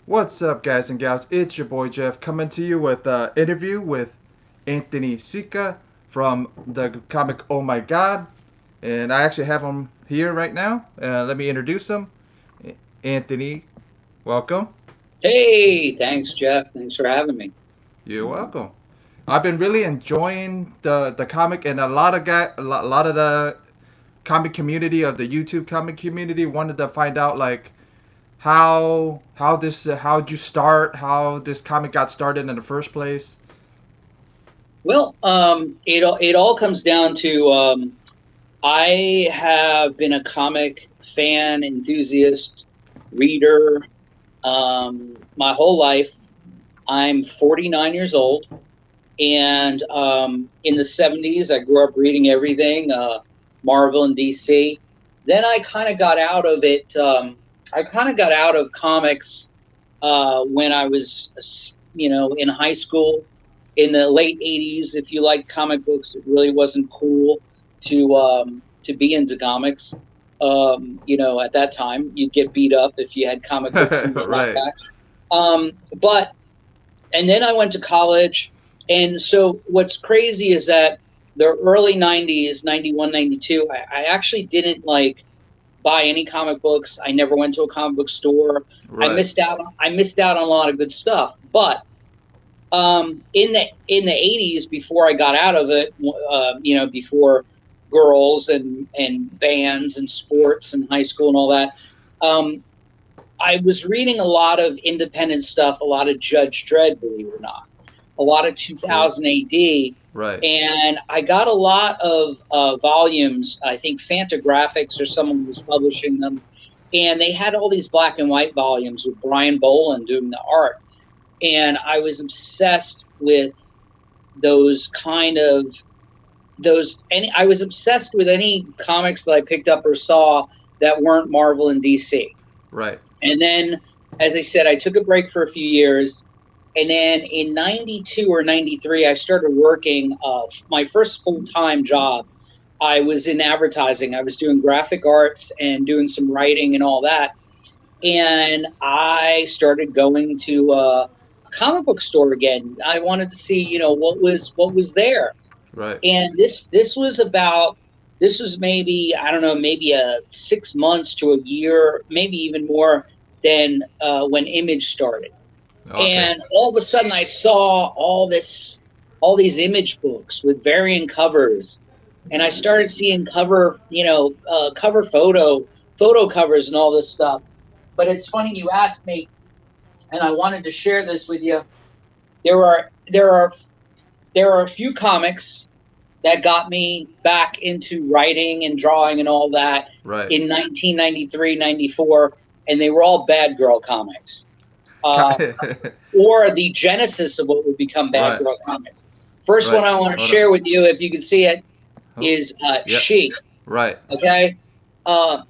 What's up, guys and gals? It's your boy Jeff coming to you with an interview with Anthony Sika from the comic Oh My God. And I actually have him here right now. Let me introduce him. Anthony, welcome. Hey, thanks, Jeff. Thanks for having me. You're welcome. I've been really enjoying the comic, and a lot of the comic community of the YouTube comic community wanted to find out like how'd you start, how this comic got started in the first place. Well, it all comes down to I have been a comic fan, enthusiast, reader my whole life. I'm 49 years old, and in the 70s, I grew up reading everything, Marvel and DC. Then I kind of got out of it. I kind of got out of comics when I was, in high school in the late '80s. If you liked comic books, it really wasn't cool to be into comics. At that time, you'd get beat up if you had comic books in your Right. backpack. But and then I went to college, and so what's crazy is that the early '90s, '91, '92, I actually didn't like buy any comic books. I never went to a comic book store. I Right. missed out. I missed out on a lot of good stuff. But in the '80s, before I got out of it, before girls and bands and sports and high school and all that, um, I was reading a lot of independent stuff, a lot of Judge Dredd, believe it or not, a lot of Cool. 2000 AD, Right. and I got a lot of volumes. I think Fantagraphics or someone was publishing them, and they had all these black and white volumes with Brian Boland doing the art, and I was obsessed with those kind of those. And I was obsessed with any comics that I picked up or saw that weren't Marvel and DC. Right. And then, as I said, I took a break for a few years. And then in '92 or '93, I started working my first full time job. I was in advertising. I was doing graphic arts and doing some writing and all that. And I started going to a comic book store again. I wanted to see, what was there. Right. And this was maybe, I don't know, maybe a 6 months to a year, maybe even more than when Image started. Okay. And all of a sudden I saw all these Image books with varying covers, and I started seeing cover photo covers and all this stuff. But it's funny you asked me, and I wanted to share this with you. There are there are there are a few comics that got me back into writing and drawing and all that Right. in 1993, '94, and they were all bad girl comics. Uh, or the genesis of what would become Bad Right. Girl Comics. First one Right. I want to Hold on. share with you, if you can see it, Oh. is Yep. She. Right. Okay,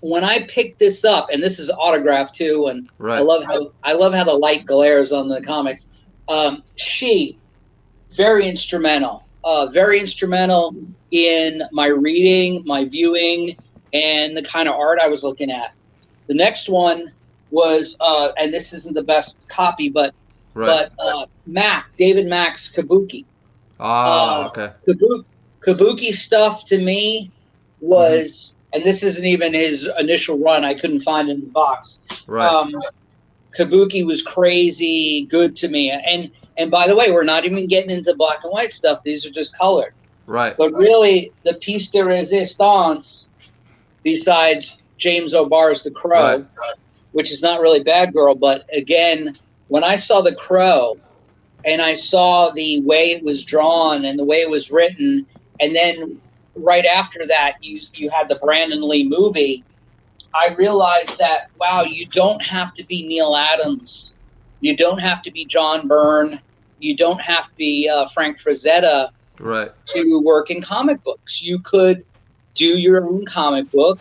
when I picked this up, and this is autographed too, and Right. I love how the light glares on the comics. She very instrumental in my reading, my viewing, and the kind of art I was looking at. The next one was, and this isn't the best copy, Right. David Mack's Kabuki. Ah. Uh, Okay. Kabuki stuff to me Mhm. was, and this isn't even his initial run. I couldn't find it in the box. Right. Um, Kabuki was crazy good to me, and by the way, we're not even getting into black and white stuff. These are just colored. Right. But really, the piece de resistance, besides James O'Barr's The Right. Crow, which is not really Bad Girl, but again, when I saw The Crow and I saw the way it was drawn and the way it was written, and then right after that, you had the Brandon Lee movie. I realized that, wow, you don't have to be Neil Adams, you don't have to be John Byrne, you don't have to be Frank Frazetta Right. to work in comic books. You could do your own comic book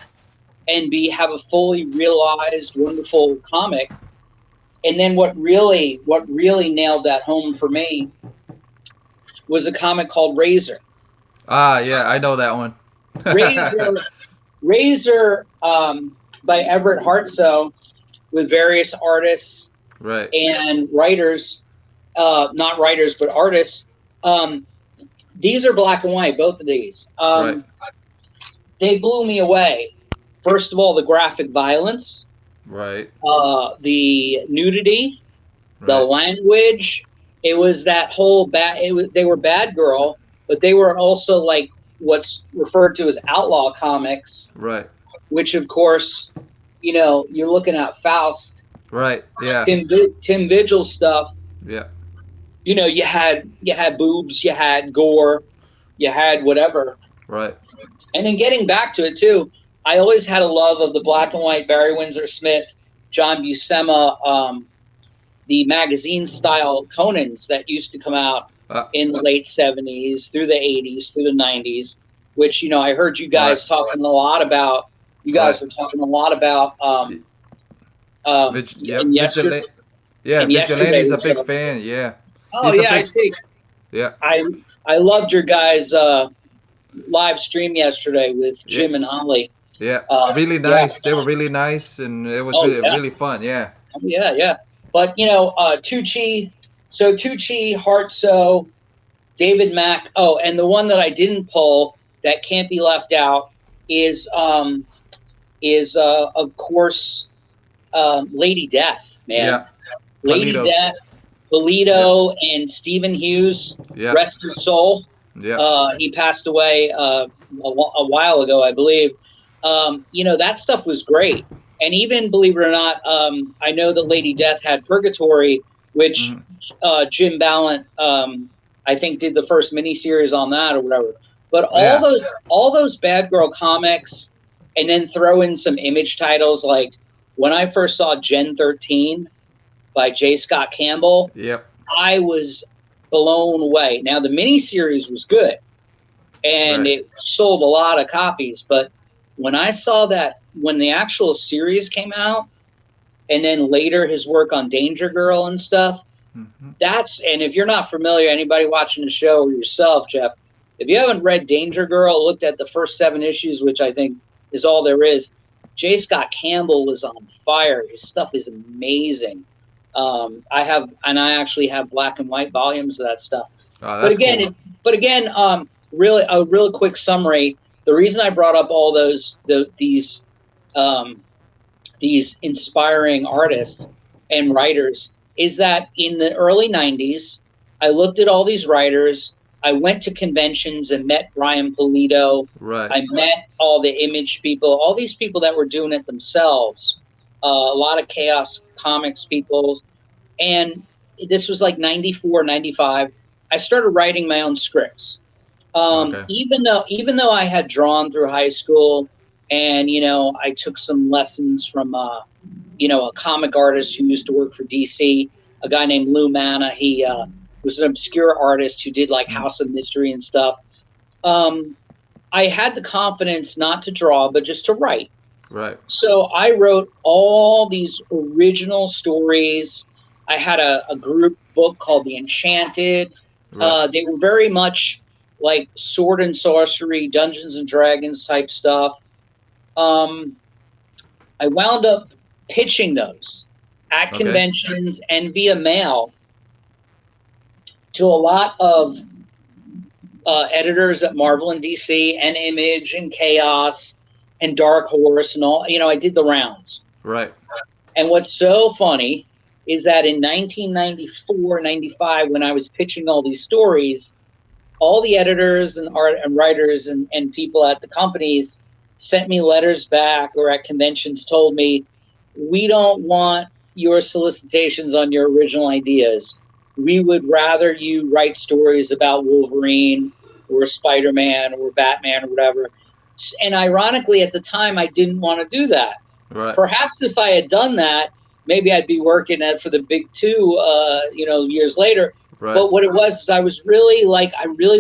and be have a fully realized, wonderful comic. And then what really nailed that home for me was a comic called Razor. Ah. Yeah. I know that one. Razor, Razor, by Everett Hartsoe, with various artists. Right. and writers, not writers but artists. Um, these are black and white, both of these. Right. They blew me away. First of all, the graphic violence, Right. the nudity, the Right. language. It was that whole bad. They were bad girl, but they were also like what's referred to as outlaw comics, Right. which of course, you're looking at Faust, Right. Yeah. Tim Vigil stuff. Yeah. You had boobs, you had gore, you had whatever. Right. And then getting back to it too, I always had a love of the black and white Barry Windsor Smith, John Buscema, the magazine style Conans that used to come out Uh, in the late 70s through the 80s through the 90s, which I heard you right. guys talking a lot about. You guys Right. were talking a lot about Yep. in yesterday Yeah. in Vigilante's a yesterday's. big fan. Yeah. Oh He's a yeah, I big. see. Yeah. I loved your guys' live stream yesterday with Yeah. Jim and Holly. Yeah. Really Yeah. nice. They were really nice, and it was Oh really yeah. really fun. Yeah. Oh, yeah. Yeah. But Tucci, Hartso, David Mack. Oh, and the one that I didn't pull that can't be left out is of course Lady Death, man. Yeah. Lady Polito. Death, Yeah. Polito, and Stephen Hughes. Yeah. Rest his soul. Yeah. He passed away a while ago, I believe. That stuff was great. And even, believe it or not, I know that Lady Death had Purgatory, which Jim Ballant, I think, did the first miniseries on that or whatever. But all those bad girl comics, and then throw in some Image titles like when I first saw Gen 13 by J. Scott Campbell, Yep. I was blown away. Now the miniseries was good, and Right. it sold a lot of copies. But when I saw that, when the actual series came out, and then later his work on Danger Girl and stuff, and if you're not familiar, anybody watching the show or yourself, Jeff, if you haven't read Danger Girl, looked at the first 7 issues, which I think is all there is, J. Scott Campbell was on fire. His stuff is amazing. I actually have black and white volumes of that stuff. Oh, But that's again, cool. really a real quick summary. The reason I brought up all these inspiring artists and writers is that in the early 90s, I looked at all these writers. I went to conventions and met Brian Pulido. Right. I met all the Image people, all these people that were doing it themselves. A lot of Chaos Comics people. And this was like 94, 95. I started writing my own scripts. Okay. Even though I had drawn through high school, and I took some lessons from a comic artist who used to work for DC, a guy named Lou Manna. He was an obscure artist who did like House of Mystery and stuff. I had the confidence not to draw, but just to write. Right. So I wrote all these original stories. I had a group book called The Enchanted. Right. They were very much like sword and sorcery, Dungeons and Dragons type stuff. I wound up pitching those at conventions and via mail to a lot of editors at Marvel and DC and Image and Chaos and Dark Horse and all. I did the rounds. Right. And what's so funny is that in 1994, 95, when I was pitching all these stories, all the editors and writers and people at the companies sent me letters back, or at conventions told me, we don't want your solicitations on your original ideas. We would rather you write stories about Wolverine or Spider-Man or Batman or whatever. And ironically, at the time, I didn't want to do that. Right. Perhaps if I had done that, maybe I'd be working for the big two, years later. Right. But what it was is I really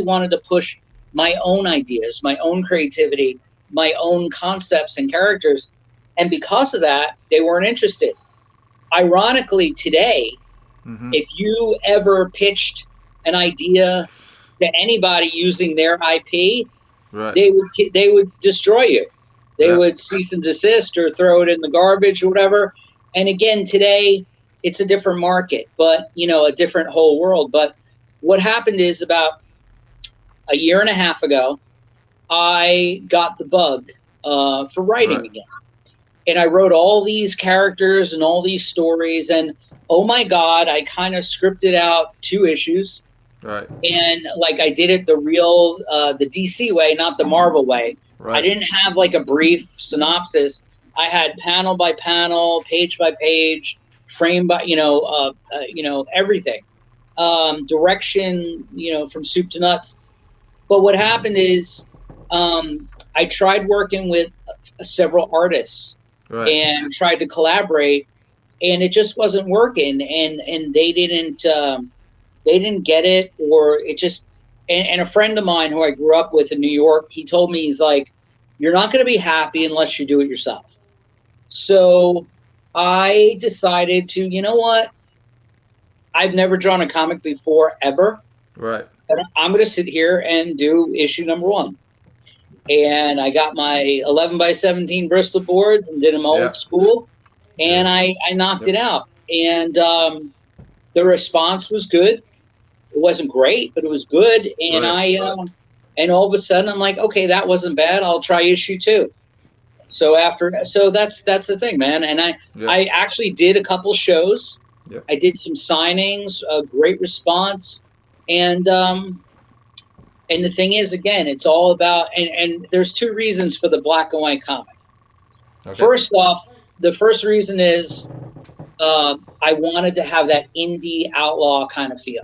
wanted to push my own ideas, my own creativity, my own concepts and characters. And because of that, they weren't interested. Ironically, today, if you ever pitched an idea to anybody using their IP, right. they would destroy you. They would cease and desist or throw it in the garbage or whatever. And again, today, it's a different market, but a different whole world. But what happened is about a year and a half ago, I got the bug for writing Right. again. And I wrote all these characters and all these stories. And oh my God, I kind of scripted out 2 issues. Right. And like I did it the real, the DC way, not the Marvel way. I Right. didn't have like a brief synopsis. I had panel by panel, page by page, frame by, everything. Direction, from soup to nuts. But what happened is, I tried working with several artists Right. and tried to collaborate, and it just wasn't working. And they didn't get it, or it just. And a friend of mine who I grew up with in New York, he told me, he's like, "You're not going to be happy unless you do it yourself." So I decided to, you know what? I've never drawn a comic before ever. Right. But I'm going to sit here and do issue number 1. And I got my 11 by 17 Bristol boards and did them old Yeah. school, and Good. I knocked Yep. it out. And the response was good. It wasn't great, but it was good. And Right. and all of a sudden I'm like, okay, that wasn't bad. I'll try issue 2. So that's the thing, man. And Yep. I actually did a couple shows. Yep. I did some signings, a great response, and the thing is, again, it's all about, and there's 2 reasons for the black and white comic. Okay. First off, the first reason is I wanted to have that indie outlaw kind of feel,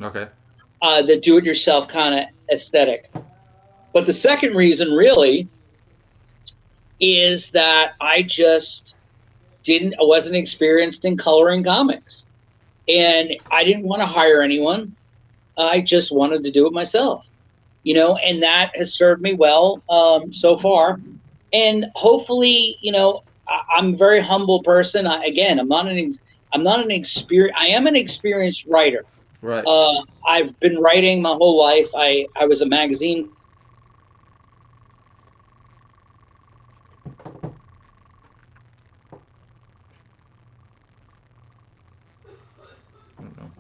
Okay. the do-it-yourself kind of aesthetic. But the second reason, really, is that I wasn't experienced in coloring comics, and I didn't want to hire anyone. I just wanted to do it myself, and that has served me well so far. And hopefully, I'm a very humble person. I'm not an experience. I am an experienced writer. Right. I've been writing my whole life. I was a magazine. I don't know.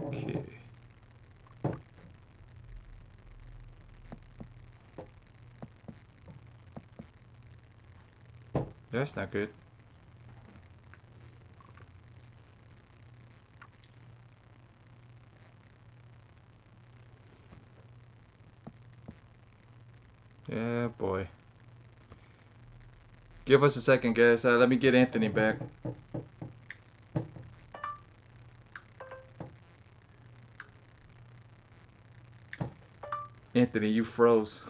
Okay. That's not good. Yeah, boy. Give us a second, guys. Let me get Anthony back. Anthony, you froze.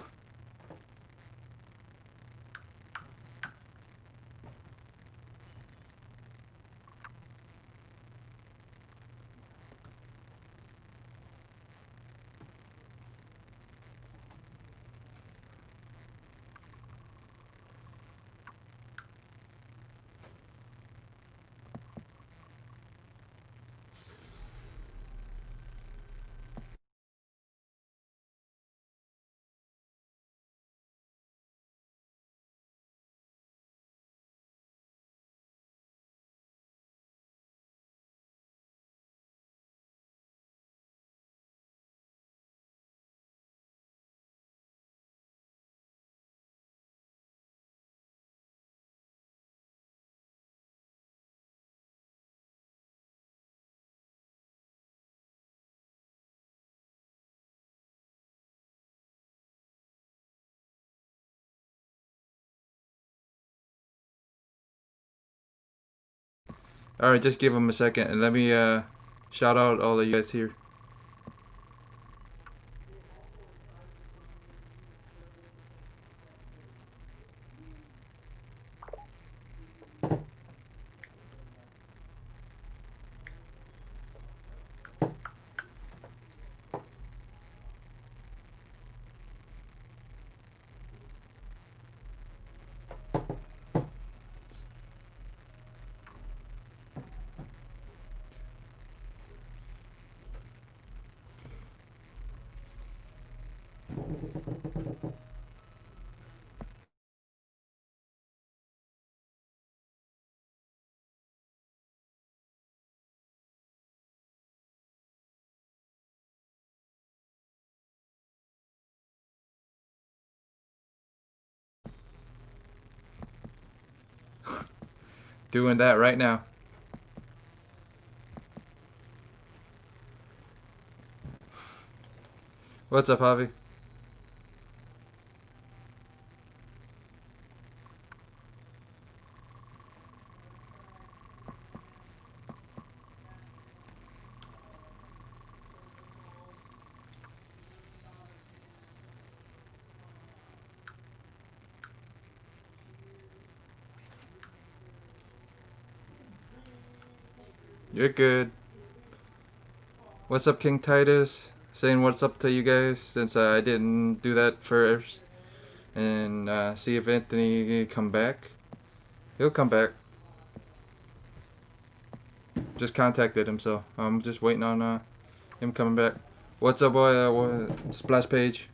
Alright, just give him a second and let me shout out all of you guys here. Doing that right now. What's up, Javi? You're good. What's up, King Titus? Saying what's up to you guys since I didn't do that first. And see if Anthony come back. He'll come back. Just contacted him, so I'm just waiting on him coming back. What's up, boy? Splash page.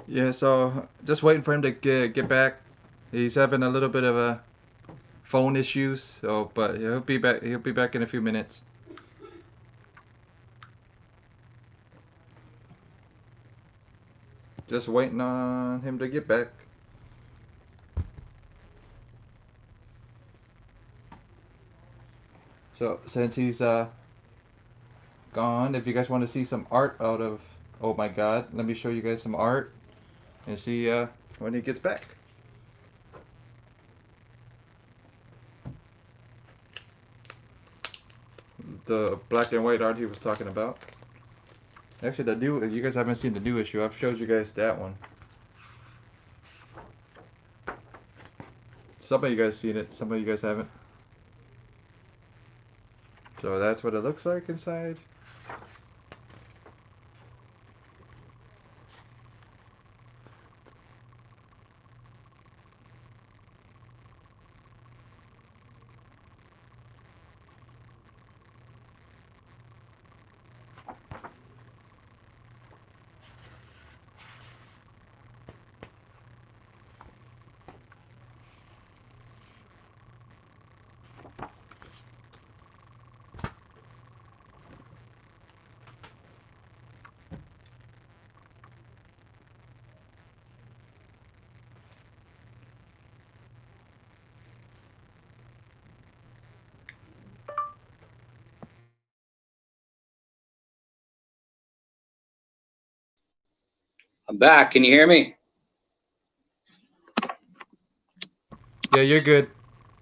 Yeah, so just waiting for him to get back. He's having a little bit of a phone issues, so but he'll be back. He'll be back in a few minutes. Just waiting on him to get back. So since he's gone, if you guys want to see some art out of Oh My God, let me show you guys some art and see when he gets back. The black and white art he was talking about. Actually, the new, you guys haven't seen the new issue. I've showed you guys that one. Some of you guys seen it, some of you guys haven't. So that's what it looks like inside. I'm back. Can you hear me? Yeah, you're good.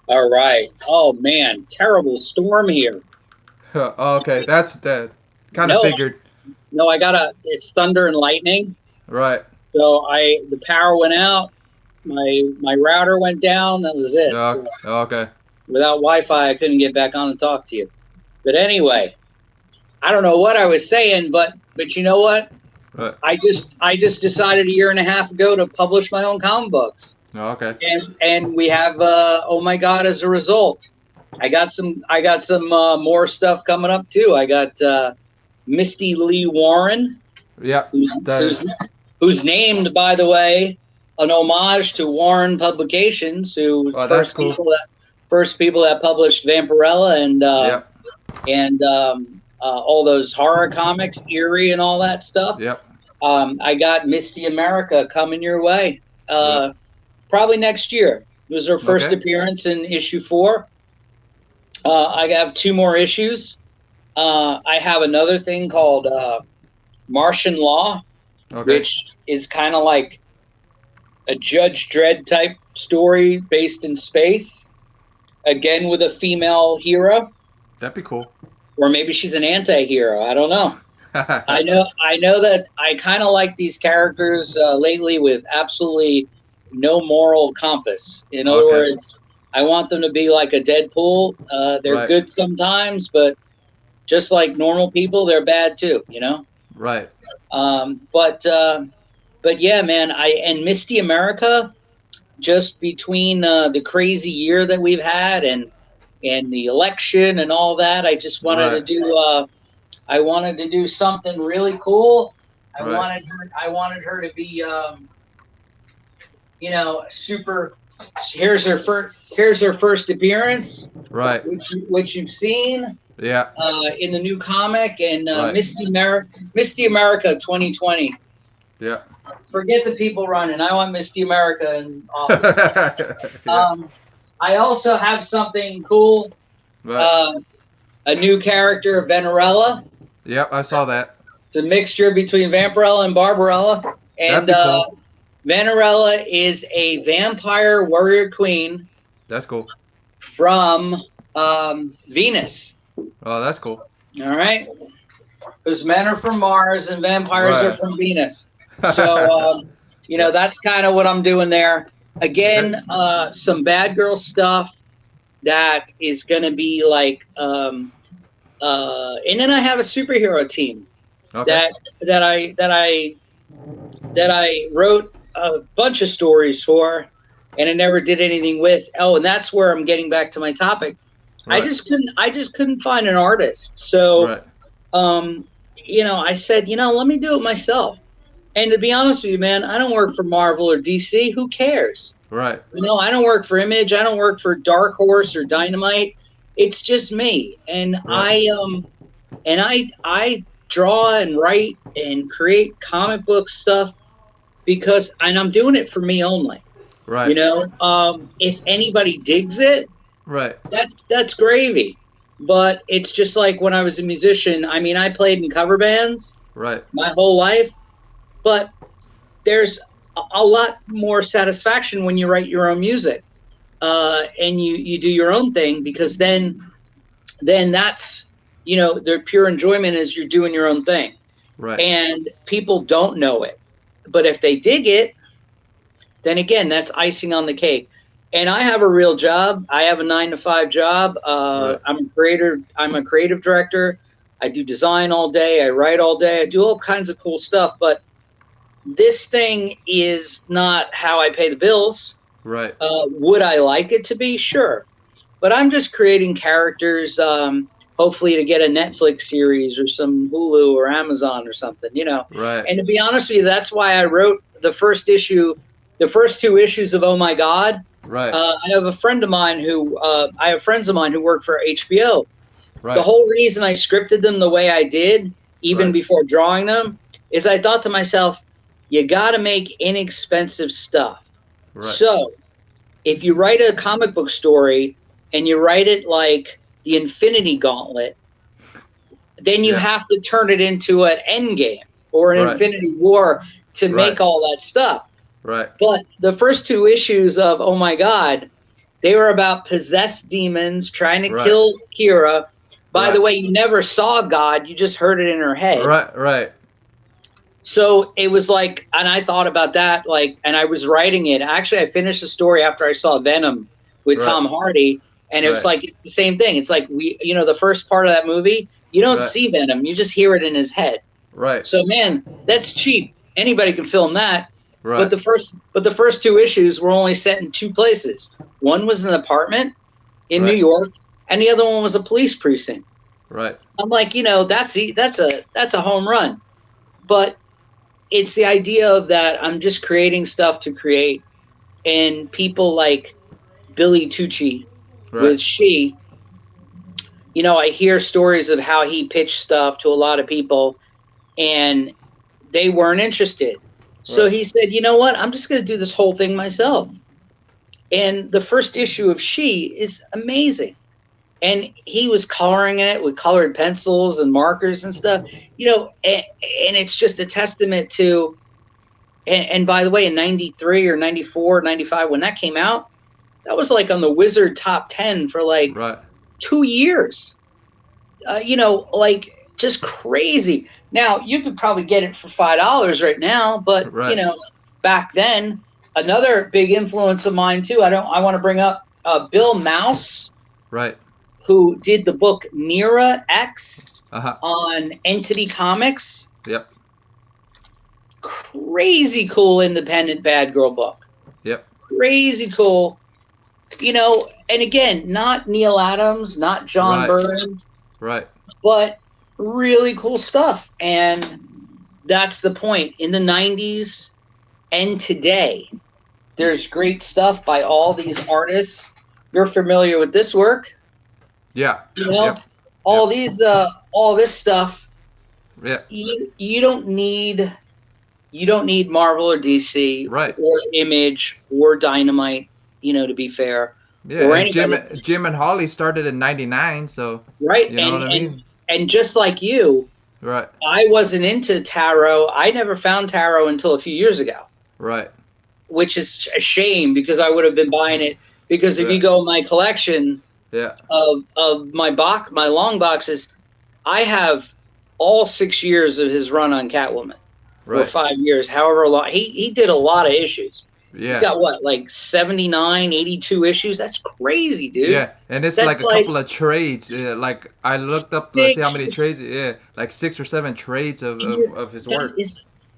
All right. Oh man, terrible storm here. Okay, that's that. Kind of No, figured. no, it's thunder and lightning. Right. So the power went out. My router went down. That was it. So Okay. without Wi-Fi, I couldn't get back on and talk to you. But anyway, I don't know what I was saying, but but you know what? Right. I just decided a year and a half ago to publish my own comic books, Oh, okay. and we have Oh My God as a result. I got some more stuff coming up too. I got Misty Lee Warren, Yep. who's who's named, by the way, an homage to Warren Publications, who was Oh, that's cool. first people that published Vampirella Yep. and all those horror comics, Eerie, and all that stuff. Yep. I got Misty America coming your way, Yep. probably next year. It was her first Okay. appearance in issue 4. I have 2 more issues. I have another thing called Martian Law, Okay. which is kind of like a Judge Dredd type story based in space, again with a female hero, That'd be cool. or maybe she's an anti-hero. I don't know. I know that I kind of like these characters lately with absolutely no moral compass. In other words, I want them to be like a Deadpool. They're Right. good sometimes, but just like normal people, they're bad too. You know. Right. But yeah, man. And Misty America, just between the crazy year that we've had and the election and all that, I just wanted to do. I wanted to do something really cool. I wanted her to be, super. Here's her first appearance. Right. Which you've seen. Yeah. In the new comic and Right. Misty America 2020. Yeah. Forget the people running. I want Misty America in office. Yeah. I also have something cool. Right. A new character, Venerella. Yep, I saw that. It's a mixture between Vampirella and Barbarella. And That'd be Venerella is a vampire warrior queen. That's cool. From Venus. Oh, that's cool. All right. Because men are from Mars and vampires are from Venus. So, that's kind of what I'm doing there. Again, some bad girl stuff that is going to be like, and then I have a superhero team that I wrote a bunch of stories for, and I never did anything with. Oh, and that's where I'm getting back to my topic. Right. I just couldn't find an artist. So, I said, let me do it myself. And to be honest with you, man, I don't work for Marvel or DC. Who cares? Right. I don't work for Image. I don't work for Dark Horse or Dynamite. It's just me. And I draw and write and create comic book stuff because I'm doing it for me only. Right. If anybody digs it, right, that's gravy. But it's just like when I was a musician. I mean, I played in cover bands my whole life, but there's a lot more satisfaction when you write your own music and you do your own thing, because then that's, their pure enjoyment is you're doing your own thing. Right. And people don't know it. But if they dig it, then again, that's icing on the cake. And I have a real job. I have a 9-to-5 job. I'm a creative director. I do design all day. I write all day. I do all kinds of cool stuff. But this thing is not how I pay the bills. Right. Would I like it to be? Sure. But I'm just creating characters, hopefully to get a Netflix series or some Hulu or Amazon or something, Right. And to be honest with you, that's why I wrote the first 2 issues of Oh My God. Right. I have friends of mine who work for HBO. Right. The whole reason I scripted them the way I did, even before drawing them, is I thought to myself, you got to make inexpensive stuff. Right. So if you write a comic book story and you write it like the Infinity Gauntlet, then you have to turn it into an Endgame or an Infinity War to make all that stuff. Right. But the first 2 issues of Oh My God, they were about possessed demons trying to kill Kira. By the way, you never saw God, you just heard it in her head. Right, right. So it was like, and I thought about that, and I was writing it. Actually, I finished the story after I saw Venom with Tom Hardy, and it was like, it's the same thing. It's like the first part of that movie, you don't see Venom, you just hear it in his head. Right. So man, that's cheap. Anybody can film that. Right. But the first two issues were only set in two places. One was an apartment in New Right. York, and the other one was a police precinct. Right. I'm like, that's a home run. But it's the idea of that I'm just creating stuff to create, and people like Billy Tucci Right. with She, I hear stories of how he pitched stuff to a lot of people and they weren't interested. So Right. he said, you know what? I'm just going to do this whole thing myself. And the first issue of She is amazing. And he was coloring it with colored pencils and markers and stuff, and it's just a testament to, and by the way, in 93 or 94, 95, when that came out, that was like on the Wizard top 10 for like Right. 2 years. Like just crazy. Now you could probably get it for $5 right now, but Right. back then, another big influence of mine too. I want to bring up Bill Mouse, Right. who did the book Mira X Uh-huh. on Entity Comics. Yep. Crazy cool independent bad girl book. Yep. Crazy cool. And again, not Neil Adams, not John Right. Byrne, Right. but really cool stuff. And that's the point. In the 90s and today, there's great stuff by all these artists. You're familiar with this work, Yeah. all this stuff. Yeah. You don't need Marvel or DC, Right. or Image or Dynamite, to be fair. Yeah. Or And anybody. Jim and Holly started in '99, so Right. you know what I mean. And just like you, Right. I wasn't into tarot. I never found tarot until a few years ago, Right. which is a shame because I would have been buying it. Because if you go in my collection Yeah. of my long boxes, I have all 6 years of his run on Catwoman, or Right. 5 years, however long. He did a lot of issues. Yeah. He's got what, like 79, 82 issues? That's crazy, dude. Yeah, and it's That's like a couple of trades. Like I looked up to see how many six- trades. Yeah, like 6 or 7 trades of his work.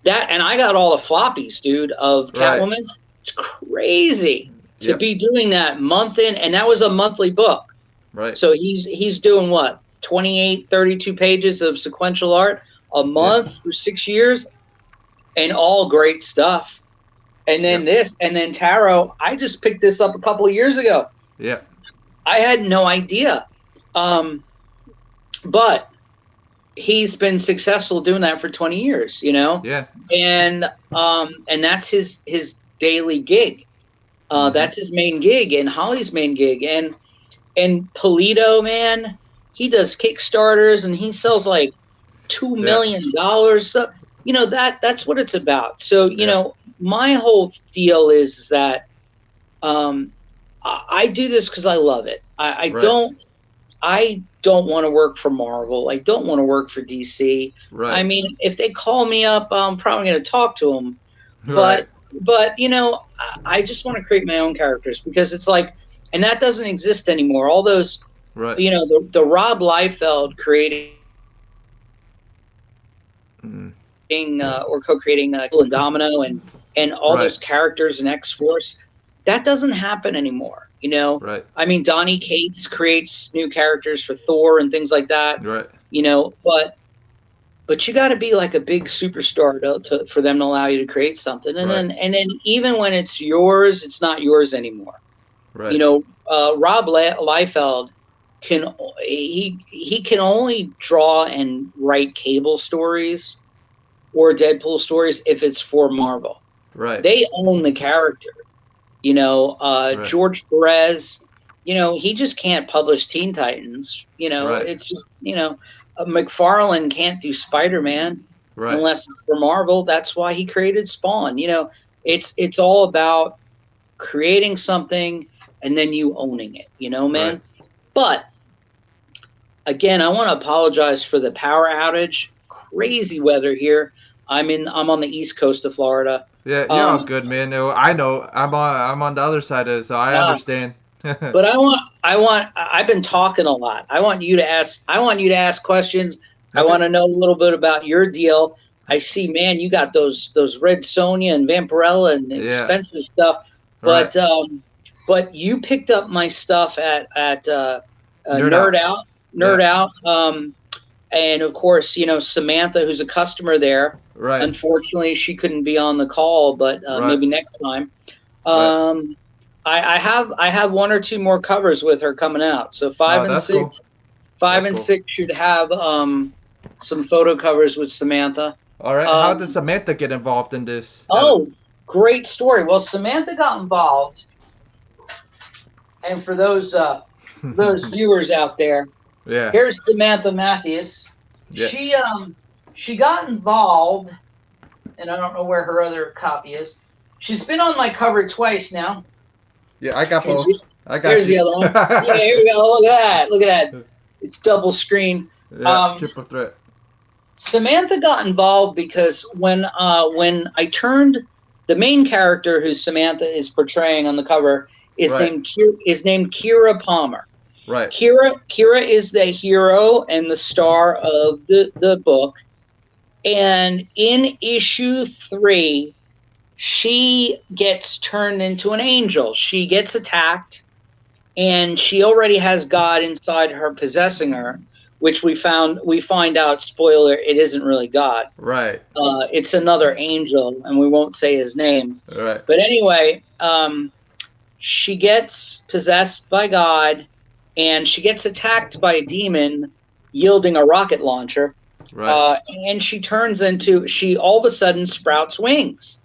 And I got all the floppies, dude, of Right. Catwoman. It's crazy to Yep. be doing that month in, and that was a monthly book. Right. So he's doing what, 28, 32 pages of sequential art a month for 6 years, and all great stuff. And then and then tarot. I just picked this up a couple of years ago. Yeah. I had no idea, but he's been successful doing that for 20 years. Yeah. And that's his daily gig. That's his main gig, and Holly's main gig, and Polito, man, he does Kickstarters and he sells like $2 million. So that's what it's about. So my whole deal is that I do this because I love it. I don't want to work for Marvel. I don't want to work for DC. Right. I mean, if they call me up, I'm probably going to talk to them. Right. But I just want to create my own characters, because it's like, and that doesn't exist anymore. All those, Right. The Rob Liefeld creating or co-creating and Domino and all those characters in X-Force, that doesn't happen anymore. Right. I mean, Donny Cates creates new characters for Thor and things like that. Right. But you got to be like a big superstar for them to allow you to create something. And then even when it's yours, it's not yours anymore. Right. Rob Liefeld can only draw and write Cable stories or Deadpool stories if it's for Marvel. Right. They own the character. George Perez, he just can't publish Teen Titans. It's just, McFarlane can't do Spider-Man unless it's for Marvel. That's why he created Spawn. It's all about creating something and then you owning it, man. Right. But again, I want to apologize for the power outage. Crazy weather here. I'm on the east coast of Florida. Yeah, you're all good, man. No, I know. I'm on the other side of it, so I understand. But I've been talking a lot. I want you to ask questions. I Okay. want to know a little bit about your deal. I see, man, you got those Red Sonja and Vampirella and Yeah. expensive stuff, Right. but you picked up my stuff at Nerd out. Nerd Yeah. Out, and of course, you know, Samantha, who's a customer there. Right. Unfortunately, she couldn't be on the call, but Right. maybe next time. Right. Um, I have one or two more covers with her coming out. So Oh, that's cool. five That's and cool. six should have some photo covers with Samantha. All right. How does Um, Samantha get involved in this? oh, great story. Well, Samantha got involved, and for those viewers out there, Yeah. here's Samantha Matthews. Yeah. She got involved, and I don't know where her other copy is. She's been on my cover twice now. Yeah. I got Here's, both. I got here's you. the other one. Yeah, here we go. Look at that. Look at that. It's double screen. Yeah. Triple threat. Samantha got involved because when I turned the main character who Samantha is portraying on the cover is Right. named Kira Palmer. Right. Kira is the hero and the star of the book. And in issue 3, she gets turned into an angel. She gets attacked, and she already has God inside her possessing her, which we find out, spoiler, it isn't really God. Right. It's another angel, and we won't say his name. Right. But anyway, she gets possessed by God, and she gets attacked by a demon yielding a rocket launcher. Right. And she all of a sudden sprouts wings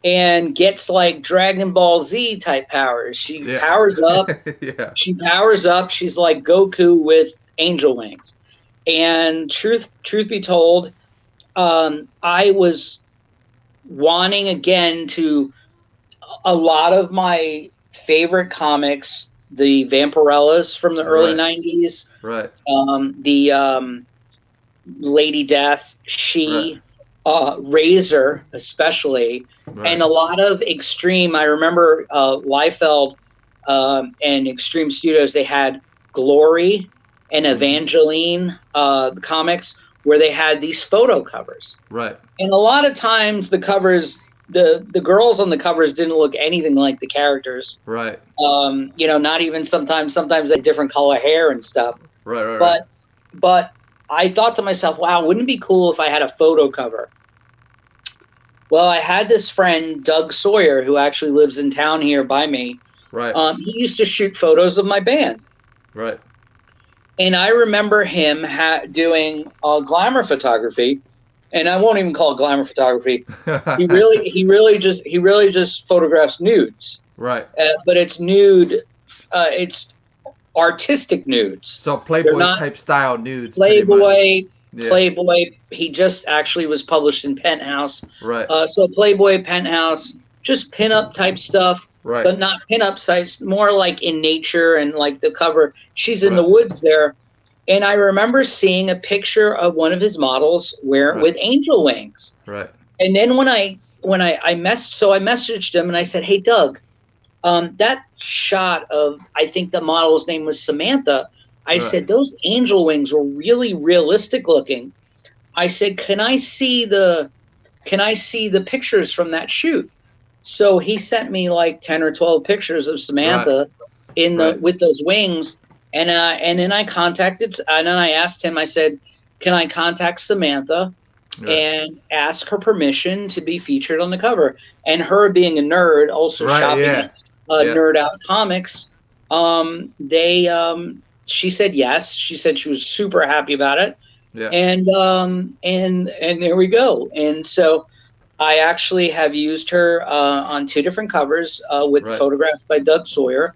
and gets like Dragon Ball Z type powers. She powers up. Yeah. She powers up. She's like Goku with angel wings. And truth be told, I was wanting again to a lot of my favorite comics, the Vampirellas from the early Right. 90s, Right. the Lady Death, She, Razor especially, Right. and a lot of Extreme. I remember Liefeld and Extreme Studios, they had Glory and Evangeline comics where they had these photo covers. Right. And a lot of times the covers, the girls on the covers didn't look anything like the characters. Right. You know, not even sometimes they had different color hair and stuff. Right. But I thought to myself, wow, wouldn't it be cool if I had a photo cover? Well, I had this friend, Doug Sawyer, who actually lives in town here by me. Right. He used to shoot photos of my band. Right. And I remember him doing glamour photography, and I won't even call it glamour photography. He really just photographs nudes. Right. But it's nude. It's artistic nudes. So Playboy type style nudes. Playboy. He just actually was published in Penthouse. Right. So Playboy, Penthouse, just pinup type stuff. Right. But not pinup sites, more like in nature and like the cover. She's in the woods there. And I remember seeing a picture of one of his models with angel wings. Right. And then when I messaged him and I said, "Hey Doug, that shot of, I think the model's name was Samantha. I said, those angel wings were really realistic looking. I said, can I see the pictures from that shoot?" So he sent me like 10 or 12 pictures of Samantha with those wings. And then I asked him, I said, can I contact Samantha and ask her permission to be featured on the cover? And her being a nerd, also shopping at Nerd Out Comics, she said yes. She said she was super happy about it. Yeah. And there we go. And so I actually have used her on 2 different covers with photographs by Doug Sawyer.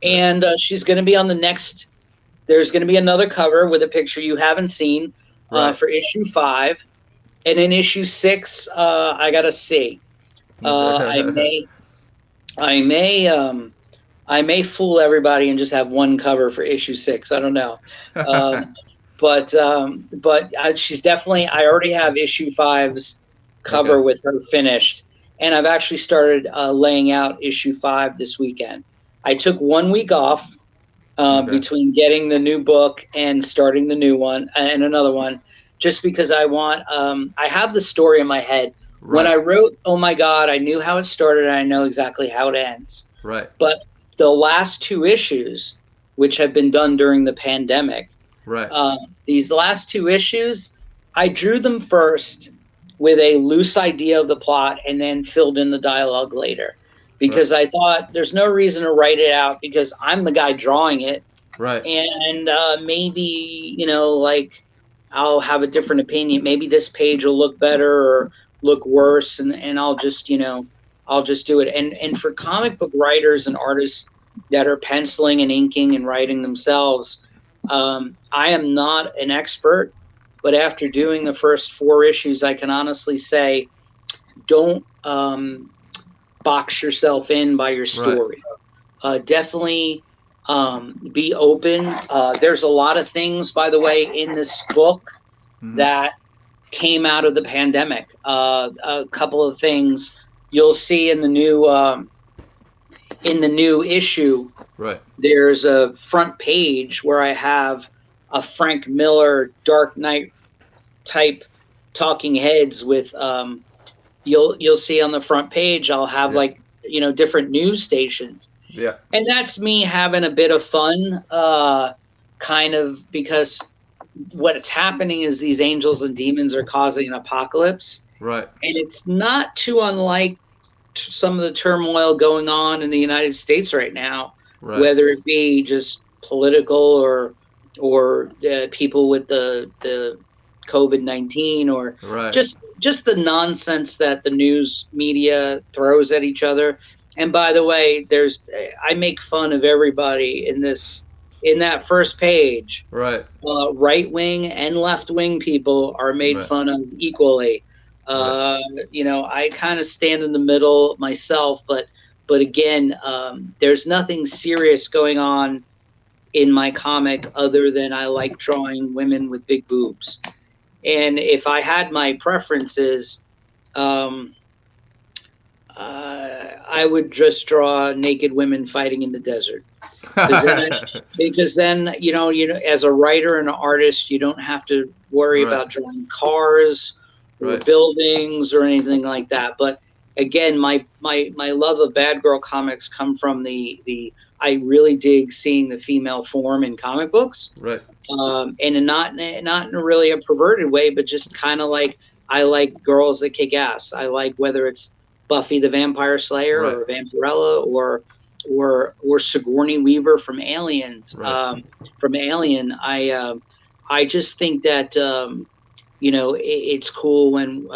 And she's going to be on the next. There's going to be another cover with a picture you haven't seen for issue 5. And in issue 6, I got to see. I may fool everybody and just have one cover for issue 6. I don't know. But she's definitely. I already have issue 5's cover with her finished, and I've actually started laying out issue 5 this weekend. I took 1 week off between getting the new book and starting the new one and another one, just because I want. I have the story in my head. When Right. I wrote Oh My God, I knew how it started and I know exactly how it ends. Right. But the last two issues, which have been done during the pandemic, Right. these last two issues, I drew them first with a loose idea of the plot and then filled in the dialogue later Right. because I thought there's no reason to write it out because I'm the guy drawing it. Right. And maybe, like I'll have a different opinion. Maybe this page will look better or look worse. And I'll just, I'll just do it. And for comic book writers and artists that are penciling and inking and writing themselves, I am not an expert, but after doing the first four issues, I can honestly say, don't box yourself in by your Right. story. Definitely be open. There's a lot of things, by the way, in this book that came out of the pandemic. A couple of things you'll see in the new issue. Right. There's a front page where I have a Frank Miller Dark Knight type talking heads with you'll see on the front page I'll have different news stations. Yeah. And that's me having a bit of fun, kind of, because what's happening is these angels and demons are causing an apocalypse. Right. And it's not too unlike some of the turmoil going on in the United States right now, Right. whether it be just political or people with the COVID-19 or Right. just the nonsense that the news media throws at each other. And by the way, I make fun of everybody in that first page. Right. Right wing and left wing people are made Right. fun of equally. I kind of stand in the middle myself, but again, there's nothing serious going on in my comic other than I like drawing women with big boobs. And if I had my preferences, I would just draw naked women fighting in the desert. Because then, as a writer and an artist, you don't have to worry Right. about drawing cars or Right. buildings or anything like that. But again, my love of bad girl comics come from I really dig seeing the female form in comic books. Right. And not in a really a perverted way, but just kind of like I like girls that kick ass. I like whether it's Buffy the Vampire Slayer Right. or Vampirella or Sigourney Weaver from Aliens. Right. From Alien, I just think that it's cool when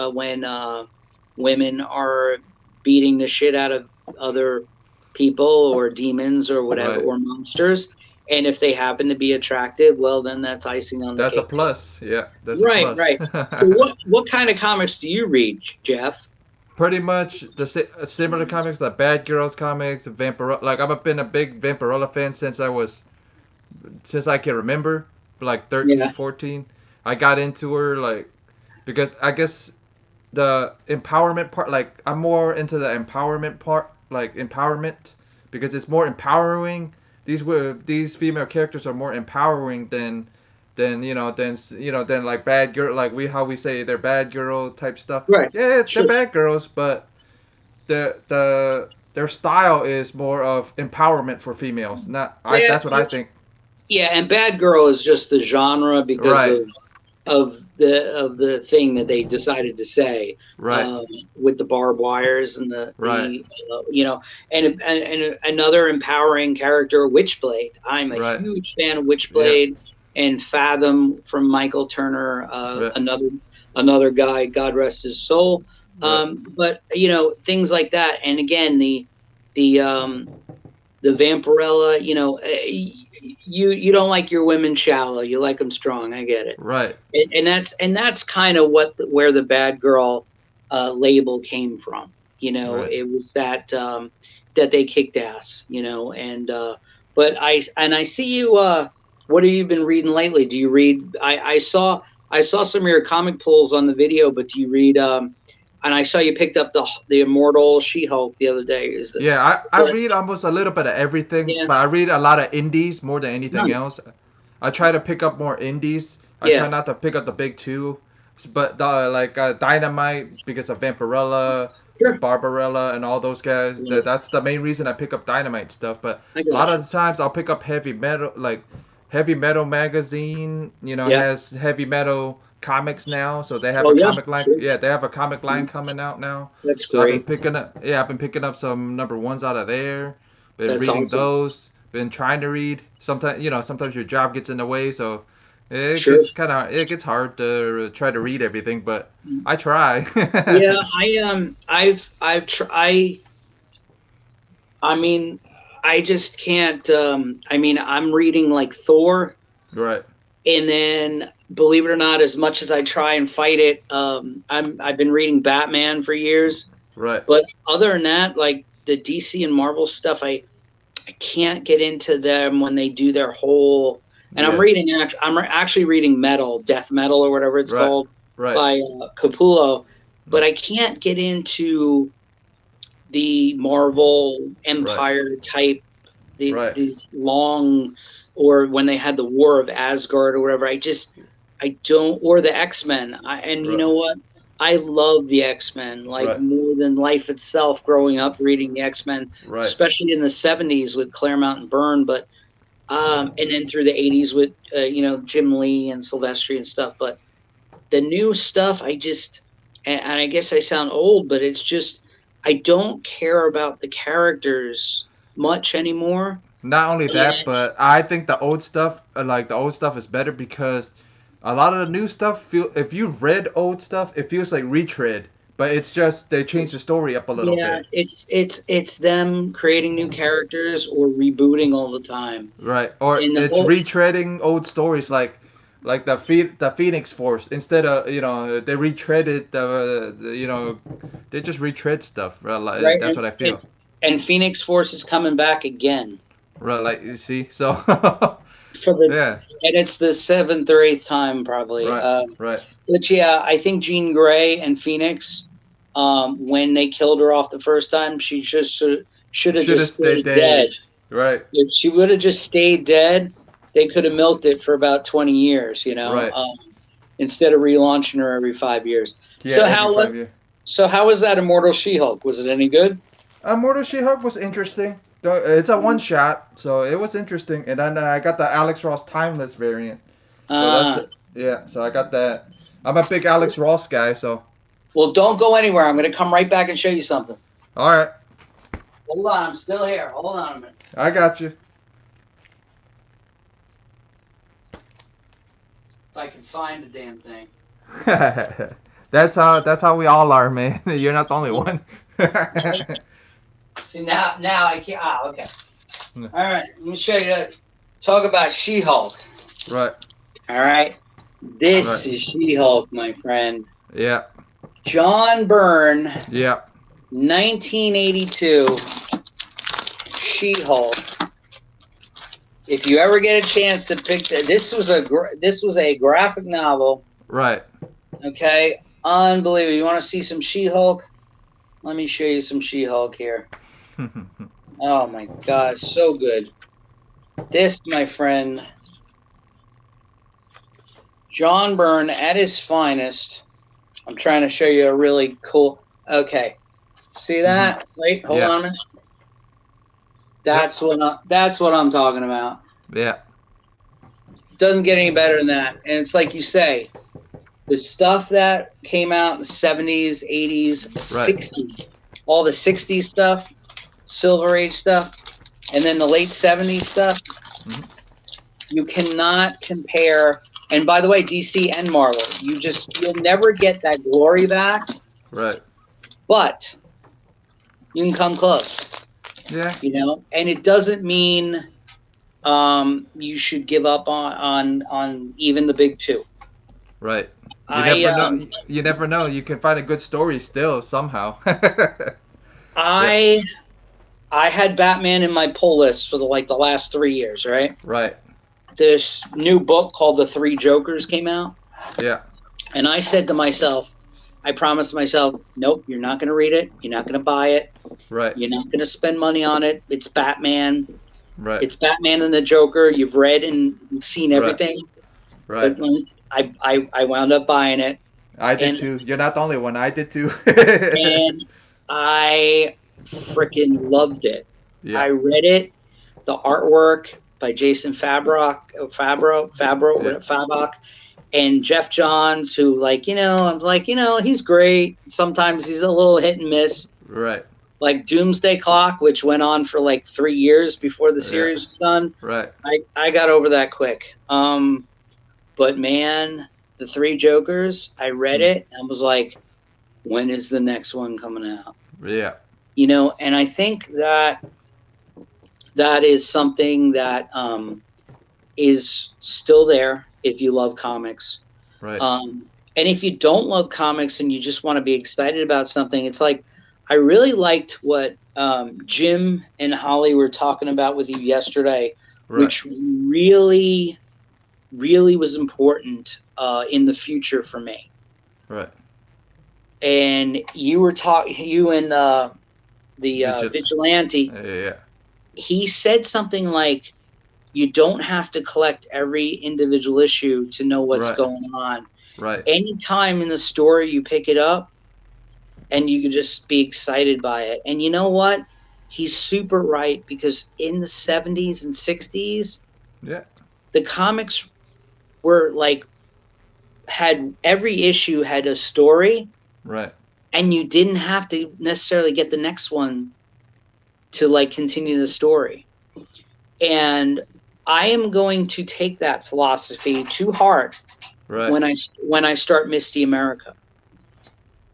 women are beating the shit out of other people or demons or whatever, Right. or monsters. And if they happen to be attractive, well, then that's icing on the That's a cake. plus. Yeah. That's Right, a plus. right. So what kind of comics do you read, Jeff? Pretty much similar comics, like Bad Girls comics, Vampirella. Like I've been a big Vampirella fan since I can remember, like 13, Yeah. 14. I got into her because I guess the empowerment part, like I'm more into the empowerment part, like empowerment, because it's more empowering. These female characters are more empowering than like bad girl, like how we say they're bad girl type stuff. Right. Yeah, Sure. they're bad girls, but their style is more of empowerment for females. That's what I think. Yeah, and bad girl is just the genre because Right. of the thing that they decided to say, Right. with the barbed wires and Right. and another empowering character, Witchblade. I'm a Right. huge fan of Witchblade and Fathom from Michael Turner, Right. another guy, God rest his soul. Right. But things like that, and again the Vampirella, you don't like your women shallow, you like them strong. I get it. Right. And that's kind of where the bad girl label came from. Right. It was that they kicked ass. But I see you. What have you been reading lately? Do you read? I saw some of your comic pulls on the video, but do you read? And I saw you picked up the Immortal She-Hulk the other day. I read almost a little bit of everything, Yeah. but I read a lot of indies more than anything Nice. else. I try to pick up more indies I try Yeah. not to pick up the big two, but Dynamite because of Vampirella, Sure. Barbarella, and all those guys. Yeah, That's the main reason I pick up Dynamite stuff. But I a lot got you. of the times I'll pick up heavy metal, like Heavy Metal magazine. Yeah. Has heavy metal comics now, so they have Oh a yeah. comic line. Sure. Yeah, they have a comic line Mhm. coming out now. That's So I've been great. picking up. Yeah, I've been picking up some number ones out of there. Been That's reading awesome. those. Been trying to read. Sometimes your job gets in the way, so Sure. it gets hard to try to read everything, but I try. Yeah, I mean, I just can't. I mean, I'm reading like Thor, Right, and then believe it or not, as much as I try and fight it, I've been reading Batman for years. right, But other than that, like the DC and Marvel stuff, I can't get into them when they do their whole. And yeah, I'm actually reading Metal, Death Metal, or whatever it's right, called, right, by Capullo. But I can't get into the Marvel right, Empire type, right, these long, or when they had the War of Asgard or whatever. I don't, or the X-Men. And you right, know what? I love the X-Men like right, more than life itself. Growing up reading the X-Men, right, especially in the '70s with Claremont and Byrne, but and then through the '80s with Jim Lee and Silvestri and stuff. But the new stuff, and I guess I sound old, but it's just I don't care about the characters much anymore. Not only that, And but I think the old stuff is better because a lot of the new stuff feel. If you've read old stuff, it feels like retread, but it's just they changed the story up a little yeah, bit. it's them creating new characters or rebooting all the time. Right. Or And the it's whole retreading old stories like the Phoenix Force instead of they retreaded they just retread stuff. Right? Like, right that's what I feel. and Phoenix Force is coming back again Right. Like you see. So for the yeah. and it's the seventh or eighth time probably. Right. Right. But yeah, I think Jean Grey and Phoenix, when they killed her off the first time, she just should have Should just have stayed stayed dead. dead. Right. If she would have just stayed dead, they could have milked it for about 20 years, Right. instead of relaunching her every 5 years. Yeah. So Every how 5 years. so how was that Immortal She-Hulk? Was it any good? Mortal She-Hulk was interesting. It's a one Mm. shot, so it was interesting. And then I got the Alex Ross Timeless variant. So that's Uh, the yeah. So I got that. I'm a big Alex Ross guy, so well, don't go anywhere. I'm going to come right back and show you something. all right, Hold on, I'm still here. Hold on a minute. I got you. If I can find the damn thing. That's how we all are, man. You're not the only one. See, now I can't. Okay. All right, let me show you. Talk about She-Hulk. Right. All right. This Right. is She-Hulk, my friend. Yeah. John Byrne, Yeah. 1982. She-Hulk. If you ever get a chance to pick this was a graphic novel. Right. Okay, unbelievable. You want to see some She-Hulk? Let me show you some She-Hulk here. Oh my God, so good. This, my friend, John Byrne at his finest. I'm trying to show you a really cool. Okay, see that? Wait, hold Yeah. on a minute. That's what I'm talking about. Yeah. Doesn't get any better than that. And it's like you say, the stuff that came out in the 70s, 80s, Right. 60s, all the 60s stuff, Silver Age stuff, and then the late 70s stuff, you cannot compare. And by the way, DC and Marvel, you'll never get that glory back, Right. but you can come close, Yeah. and it doesn't mean you should give up on even the big two. Right. You I never know. You never know. You can find a good story still somehow. I had Batman in my pull list for the last 3 years, right? Right. This new book called The Three Jokers came out, Yeah. and I said to myself, I promised myself, nope, you're not going to read it. You're not going to buy it. Right. You're not going to spend money on it. It's Batman. Right. It's Batman and the Joker. You've read and seen everything. Right. But I wound up buying it, I did and too. You're not the only one. I did too. and I freaking loved it. Yeah. I read it. The artwork by Jason Yeah. Fabrock, and Jeff Johns, who I'm like, he's great. Sometimes he's a little hit and miss. Right. Like Doomsday Clock, which went on for like 3 years before the Yeah. series was done. Right. I got over that quick. But man, the Three Jokers, I read Mm. it and was like, when is the next one coming out? Yeah. And I think that is something that is still there if you love comics. Right. And if you don't love comics and you just want to be excited about something, it's like I really liked what Jim and Holly were talking about with you yesterday, Right. which really, really was important in the future for me. Right. And you and the vigilante. Yeah. He said something like, "You don't have to collect every individual issue to know what's Right. going on. Right. Anytime in the story you pick it up, and you can just be excited by it." And you know what? He's super right, because in the 70s and 60s, Yeah. the comics were like, had every issue had a story, Right. and you didn't have to necessarily get the next one to like continue the story. And I am going to take that philosophy to heart Right. when I start Misty America.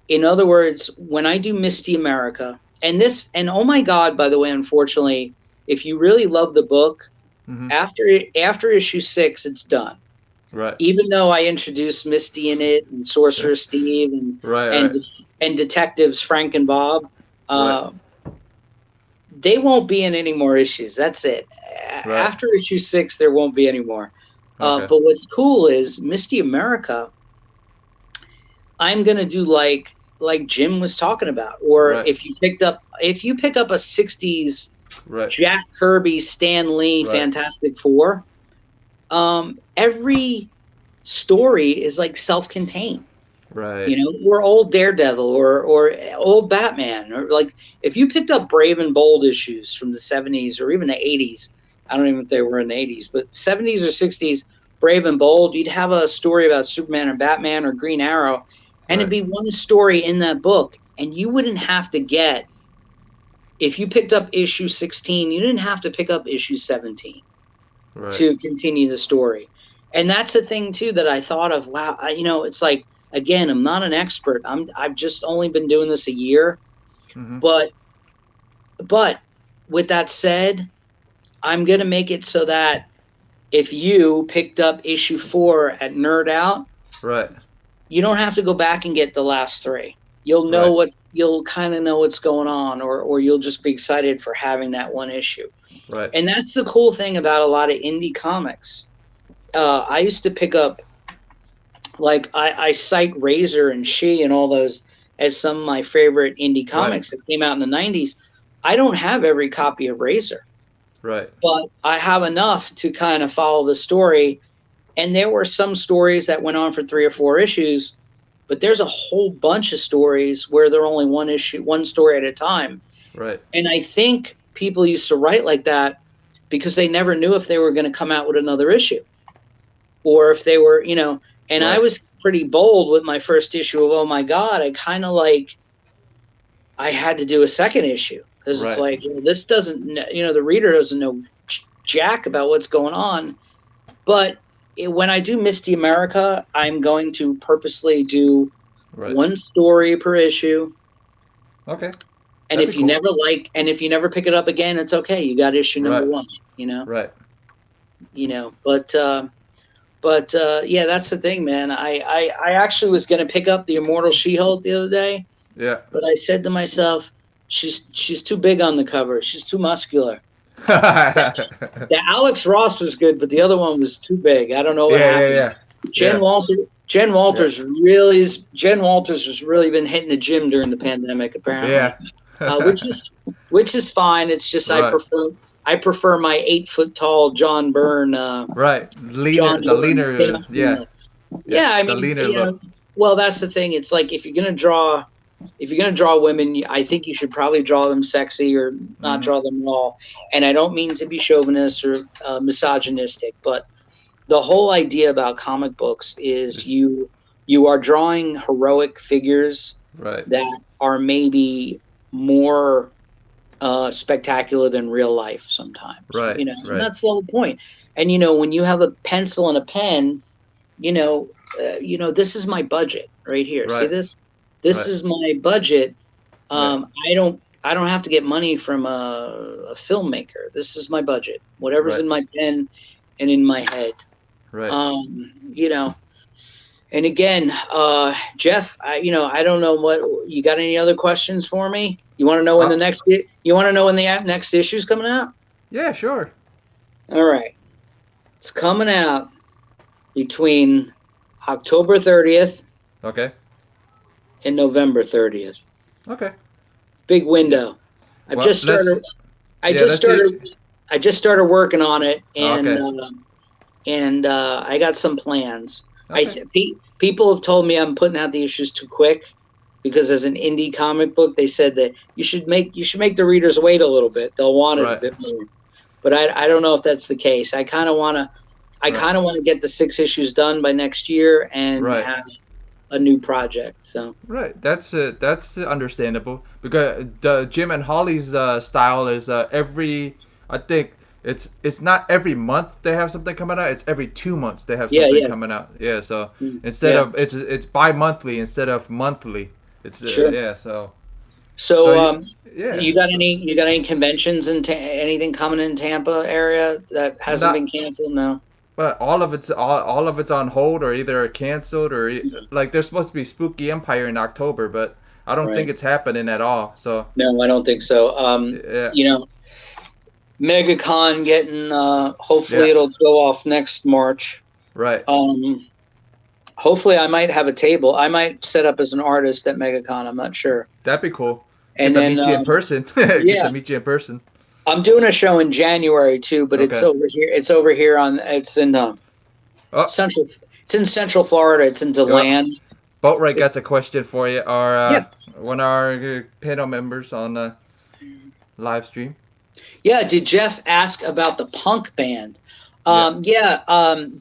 In other words, when I do Misty America, and oh my God, by the way, unfortunately, if you really love the book, Mm-hmm. after issue 6, it's done. Right. Even though I introduced Misty in it, and Sorcerer Steve, and detectives Frank and Bob, they won't be in any more issues. That's it. Right. After issue 6, there won't be any more. Okay. But what's cool is Misty America, I'm gonna do like Jim was talking about, or Right. if you pick up a 60s Right. Jack Kirby, Stan Lee, Right. Fantastic Four, every story is like self-contained. Right. Or old Daredevil, or old Batman, or like if you picked up Brave and Bold issues from the 70s or even the 80s, I don't even know if they were in the 80s, but 70s or 60s, Brave and Bold, you'd have a story about Superman or Batman or Green Arrow, and it'd be one story in that book, and you wouldn't have to get, if you picked up issue 16, you didn't have to pick up issue 17 to continue the story. And that's the thing too that I thought of. Wow, it's like, again, I'm not an expert. I've just only been doing this a year. Mm-hmm. But with that said, I'm gonna make it so that if you picked up issue 4 at Nerd Out, right, you don't have to go back and get the last 3. You'll know you'll kind of know what's going on, or you'll just be excited for having that one issue. Right. And that's the cool thing about a lot of indie comics. I used to pick up, like, I cite Razor and She and all those as some of my favorite indie comics that came out in the 90s. I don't have every copy of Razor. Right. But I have enough to kind of follow the story. And there were some stories that went on for 3 or 4 issues, but there's a whole bunch of stories where they're only one story at a time. Right. And I think people used to write like that because they never knew if they were going to come out with another issue, or if they were, and I was pretty bold with my first issue of Oh My God. I kind of I had to do a second issue because it's like, this doesn't, the reader doesn't know jack about what's going on. But when I do Misty America, I'm going to purposely do one story per issue. Okay. And if you never pick it up again, it's okay. You got issue number 1, Right. But yeah, that's the thing, man. I actually was going to pick up the Immortal She-Hulk the other day. Yeah. But I said to myself, she's too big on the cover. She's too muscular. The Alex Ross was good, but the other one was too big. I don't know what happened. Yeah. Jen Walters has really been hitting the gym during the pandemic, apparently. Yeah. Which is fine. It's just I I prefer my 8 foot tall John Byrne. Right, leaner, John the Byrne. leaner, yeah, yeah, Yeah, I the mean, leaner look. well, that's the thing. It's like if you're gonna draw women, I think you should probably draw them sexy or not Hmm. draw them at all. And I don't mean to be chauvinist or misogynistic, but the whole idea about comic books is It's, you are drawing heroic figures right, that are maybe more spectacular than real life sometimes. right, And right, that's the whole point. And when you have a pencil and a pen, this is my budget right here. See right, this? This right, is my budget. right, I don't have to get money from a filmmaker. This is my budget. Whatever's right, in my pen and in my head. right. Um, you know, and again, Jeff, I don't know what you got. Any other questions for me? You want to know when Uh, the next issue's coming out? yeah, sure. All right, it's coming out between October 30th Okay, and November 30th. okay. Big Yeah. window. I've Well, just started. I yeah, just let's see. started. I just started working on it, Oh, and okay, I got some plans. okay. People have told me I'm putting out the issues too quick because as an indie comic book, they said that you should make the readers wait a little bit. They'll want it a Right, bit more. But I don't know if that's the case. I kind of want right, to get the 6 issues done by next year and right. have a new project. So Right, that's understandable because the Jim and Holly's style is I think it's not every month they have something coming out. It's every 2 months they have yeah, something yeah, coming out. Yeah, so instead yeah, of it's bi-monthly instead of monthly. It's sure. yeah, so So yeah, so you got any conventions and anything coming in Tampa area that hasn't been not canceled? No. but all of it's on hold or either canceled or like there's supposed to be Spooky Empire in October, but I don't think Right. it's happening at all. So No, I don't think so. yeah, MegaCon getting hopefully yeah, it'll go off next March. right. Um, hopefully I might have a table. I might set up as an artist at MegaCon. I'm not sure. That'd be cool. Get And to then meet you in person. Get to yeah, meet you in person. I'm doing a show in January too, but it's Okay. over here. It's in Oh, central. It's in Central Florida. It's in yeah. DeLand. Boatwright It's got a question for you. Our yeah. one of our panel members on live stream. Yeah, did Jeff ask about the punk band? Yeah.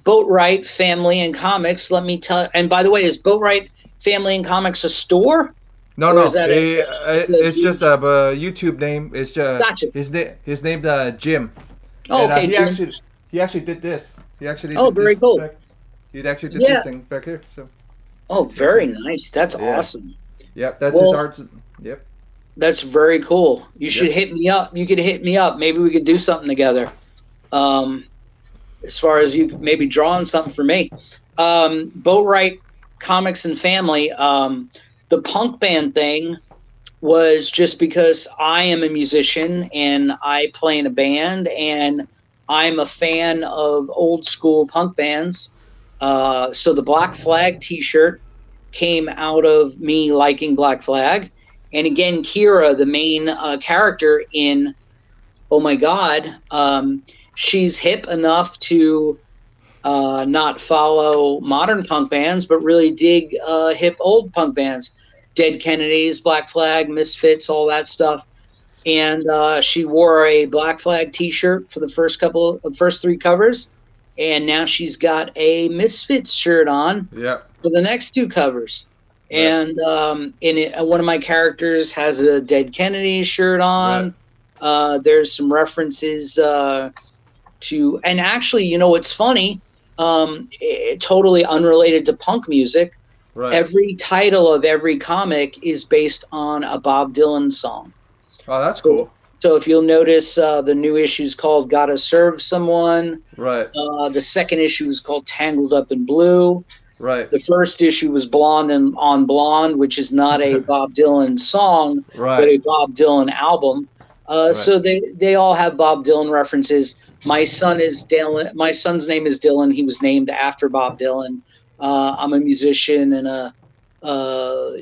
Boatwright Family and Comics. Let me tell. And by the way, is Boatwright Family and Comics a store, No, or is no. that It's just a YouTube name. It's just gotcha? his name Jim, Oh, and okay, Jim. he actually did this. He actually Oh, did very this cool. back. He actually did this Yeah. thing back here. So Oh, very nice. That's yeah. awesome. Yep. That's his Well, art. Yep. that's very cool. You should Yep. hit me up. You could hit me up. Maybe we could do something together. Um, as far as you maybe drawing something for me. Boatwright Comics and Family. The punk band thing was just because I am a musician and I play in a band and I'm a fan of old school punk bands. So the Black Flag T-shirt came out of me liking Black Flag. And again, Kira, the main character in Oh My God, she's hip enough to not follow modern punk bands, but really dig hip old punk bands. Dead Kennedys, Black Flag, Misfits, all that stuff. And she wore a Black Flag T-shirt for the first 3 covers, and now she's got a Misfits shirt on Yep. for the next 2 covers. Right. And one of my characters has a Dead Kennedy shirt Right. on. There's some references to, and actually, what's funny? Totally unrelated to punk music. Right. Every title of every comic is based on a Bob Dylan song. Oh, that's So, cool. so if you'll notice, the new issue is called "Gotta Serve Someone." Right. The second issue is called "Tangled Up in Blue." Right. The first issue was "Blonde and on Blonde," which is not a Bob Dylan song, but Right. a Bob Dylan album. So they all have Bob Dylan references. My son is Dylan. My son's name is Dylan. He was named after Bob Dylan. I'm a musician and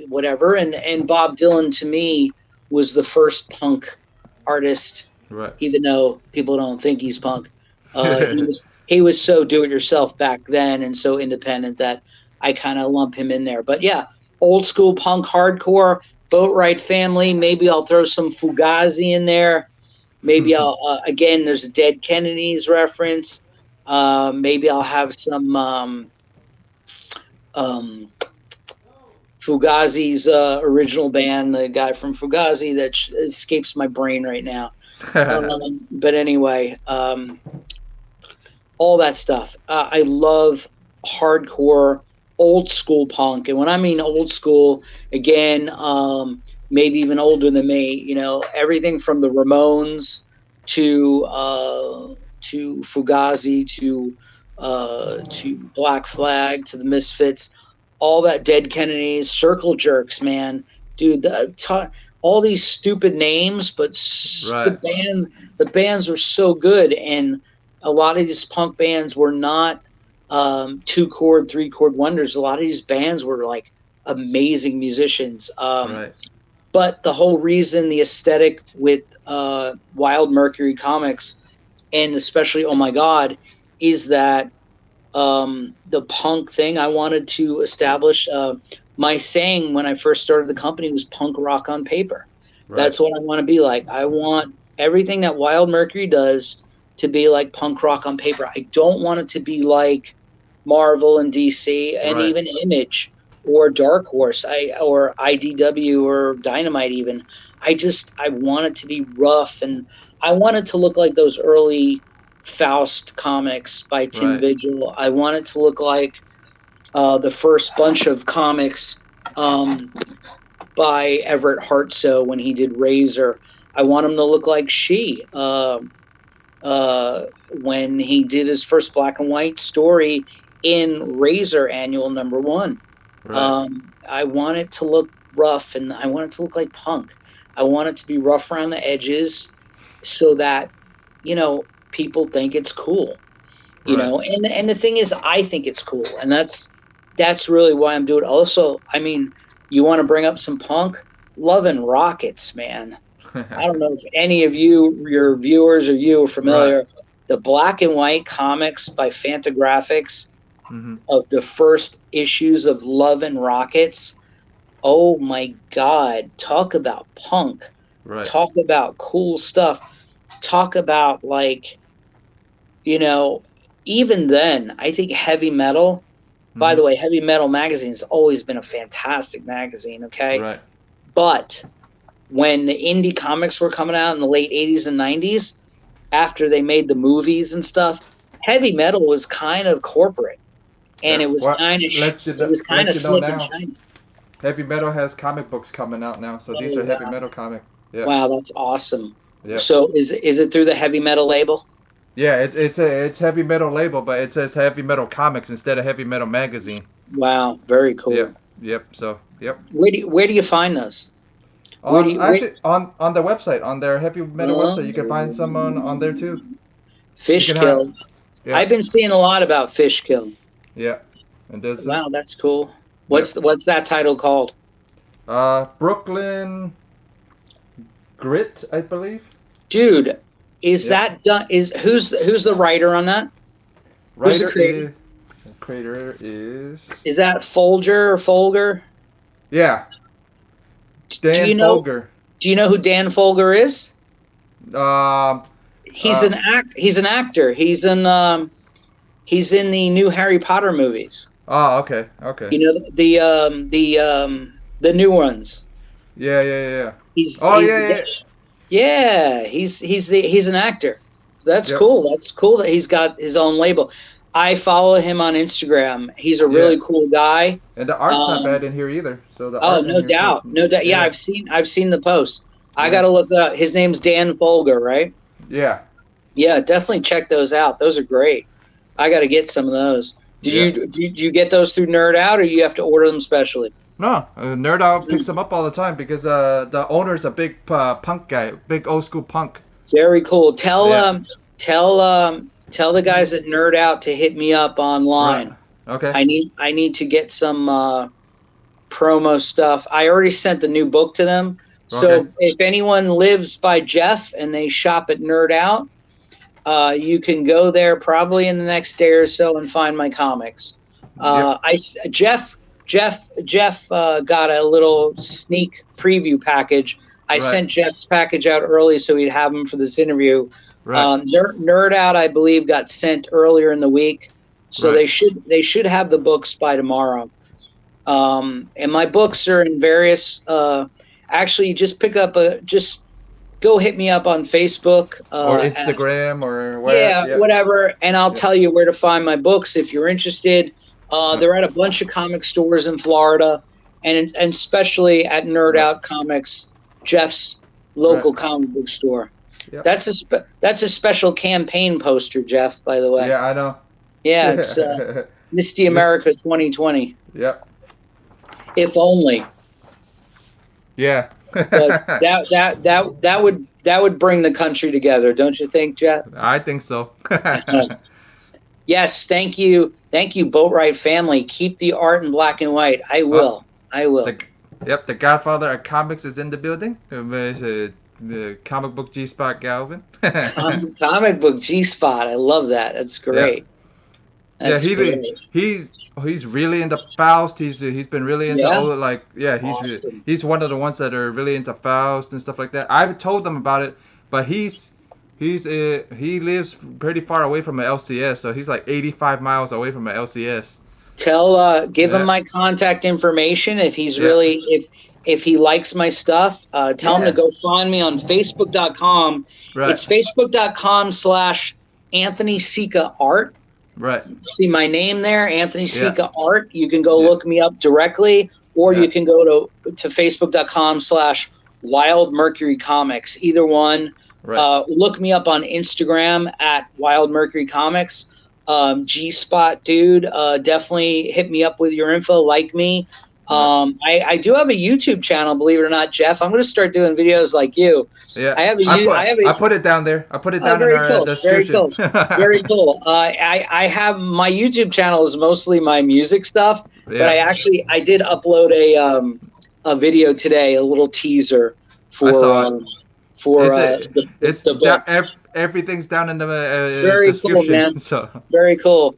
whatever. And Bob Dylan to me was the first punk artist Right. even though people don't think he's punk. He was so do it yourself back then and so independent that I kind of lump him in there. But yeah, old school punk hardcore, Boatwright Family. Maybe I'll throw some Fugazi in there. Maybe I'll again. There's a Dead Kennedys reference. Maybe I'll have some um, Fugazi's original band, the guy from Fugazi that escapes my brain right now. But anyway, all that stuff. I love hardcore, old school punk, and when I mean old school, again, maybe even older than me. You know, everything from the Ramones to Fugazi to Black Flag to the Misfits, all that Dead Kennedys, Circle Jerks, man, dude. All these stupid names, but Right. the bands were so good, and a lot of these punk bands were not 2-chord, 3-chord wonders. A lot of these bands were like amazing musicians. Right. But the whole reason, the aesthetic with Wild Mercury Comics, and especially Oh My God, is that the punk thing I wanted to establish. My saying when I first started the company was punk rock on paper. Right. That's what I want to be like. I want everything that Wild Mercury does to be like punk rock on paper. I don't want it to be like Marvel and DC and Right. even Image or Dark Horse or IDW or Dynamite even. I want it to be rough, and I want it to look like those early Faust comics by Tim Right. Vigil. I want it to look like the first bunch of comics by Everett Hartsoe when he did Razor. I want him to look like when he did his first black and white story in Razor Annual #1. Right. I want it to look rough, and I want it to look like punk. I want it to be rough around the edges so that, you know, people think it's cool. You Right. know, and the thing is, I think it's cool, and that's really why I'm doing it. Also, I mean, you want to bring up some punk? Love and Rockets, man. I don't know if any of you, your viewers or you, are familiar. Right. The black and white comics by Fantagraphics Mm-hmm. of the first issues of Love and Rockets. Oh my God! Talk about punk. Right. Talk about cool stuff. Talk about like, you know, even then, I think heavy metal. By Mm-hmm. the way, Heavy Metal Magazine has always been a fantastic magazine. Okay, Right. but when the indie comics were coming out in the late 80s and 90s, after they made the movies and stuff, heavy metal was kind of corporate, and Yeah. it was Well, kind of let you know slick and now. shiny. Heavy Metal has comic books coming out now, so these Oh are Heavy wow, Metal comic. Yep. wow, that's awesome. Yep. So is it through the Heavy Metal label? Yeah, it's Heavy Metal label, but it says Heavy Metal Comics instead of Heavy Metal Magazine. Wow, very Yep. cool. Yep. So yep. Where do you find those? Where do On you where? actually on the website, on their Heavy Metal website, you can find some on there too. Oh, You can have Fishkill. yeah, I've been seeing a lot about Fishkill. yeah. And there's Wow, that's cool. yep. What's that title called? Brooklyn Grit, I believe. Dude, is Yep. that done? Is who's the writer on that? Who's the Writer creator? is creator is Is that Folger or Folger? yeah, Do Dan you know? Folger. Do you know who Dan Folger is? Um He's uh an act. He's an actor. He's in the new Harry Potter movies. oh, okay. Okay. You know the new ones. Yeah, yeah, yeah, yeah. He's Oh, he's yeah, the yeah, yeah. Yeah, he's an actor. So that's Yep. cool. That's cool that he's got his own label. I follow him on Instagram. He's a Yeah. really cool guy. And the art's not bad in here either. So the Oh, art in no here too. doubt, no doubt. Yeah, Yeah. I've seen the post. I Yeah. gotta look that up. His name's Dan Folger, right? Yeah. Yeah, definitely check those out. Those are great. I gotta get some of those. Yeah. Did you get those through Nerd Out, or you have to order them specially? No, Nerd Out picks them up all the time because the owner's a big punk guy, big old school punk. Very cool. Yeah. Tell the guys at Nerd Out to hit me up Right. online. Okay. I need to get some promo stuff. I already sent the new book to them, So if anyone lives by Jeff and they shop at Nerd Out, you can go there probably in the next day or so and find my comics. Jeff got a little sneak preview package. I sent Jeff's package out early so we'd have him for this interview. Nerd Out, I believe, got sent earlier in the week, so they should have the books by tomorrow. And my books are in various. Actually, just go hit me up on Facebook or Instagram or where. Yeah, whatever, and I'll tell you where to find my books if you're interested. They're at a bunch of comic stores in Florida, and especially at Nerd Out Comics, Jeff's local comic book store. Yep. That's a special campaign poster, Jeff. By the way. Yeah, I know. Yeah, it's Misty America 2020. Yep. If only. Yeah. But that would bring the country together, don't you think, Jeff? I think so. Yes, thank you, Boatwright family. Keep the art in black and white. I will. The Godfather of Comics is in the building. The comic book G-Spot Galvin. Comic book G-Spot. I love that. That's great. Yeah. He's really into Faust. He's been really into he's one of the ones that are really into Faust and stuff like that. I've told them about it, but he lives pretty far away from an LCS, so he's like 85 miles away from an LCS. Give him my contact information if he's really if he likes my stuff. Tell him to go find me on Facebook.com. It's Facebook.com/Anthony Sika Art. See my name there, Anthony Sika Art. You can go look me up directly, or you can go to Facebook.com/Wild Mercury Comics. Either one. Look me up on Instagram at Wild Mercury Comics. G-Spot dude, definitely hit me up with your info. Like me. I do have a YouTube channel, believe it or not, Jeff. I'm going to start doing videos like you. Yeah, I put it down there. I put it down in our description. Very cool. I have my YouTube channel is mostly my music stuff, but I did upload a video today, a little teaser for the book. Everything's down in the very description. Cool, man. So. Very cool.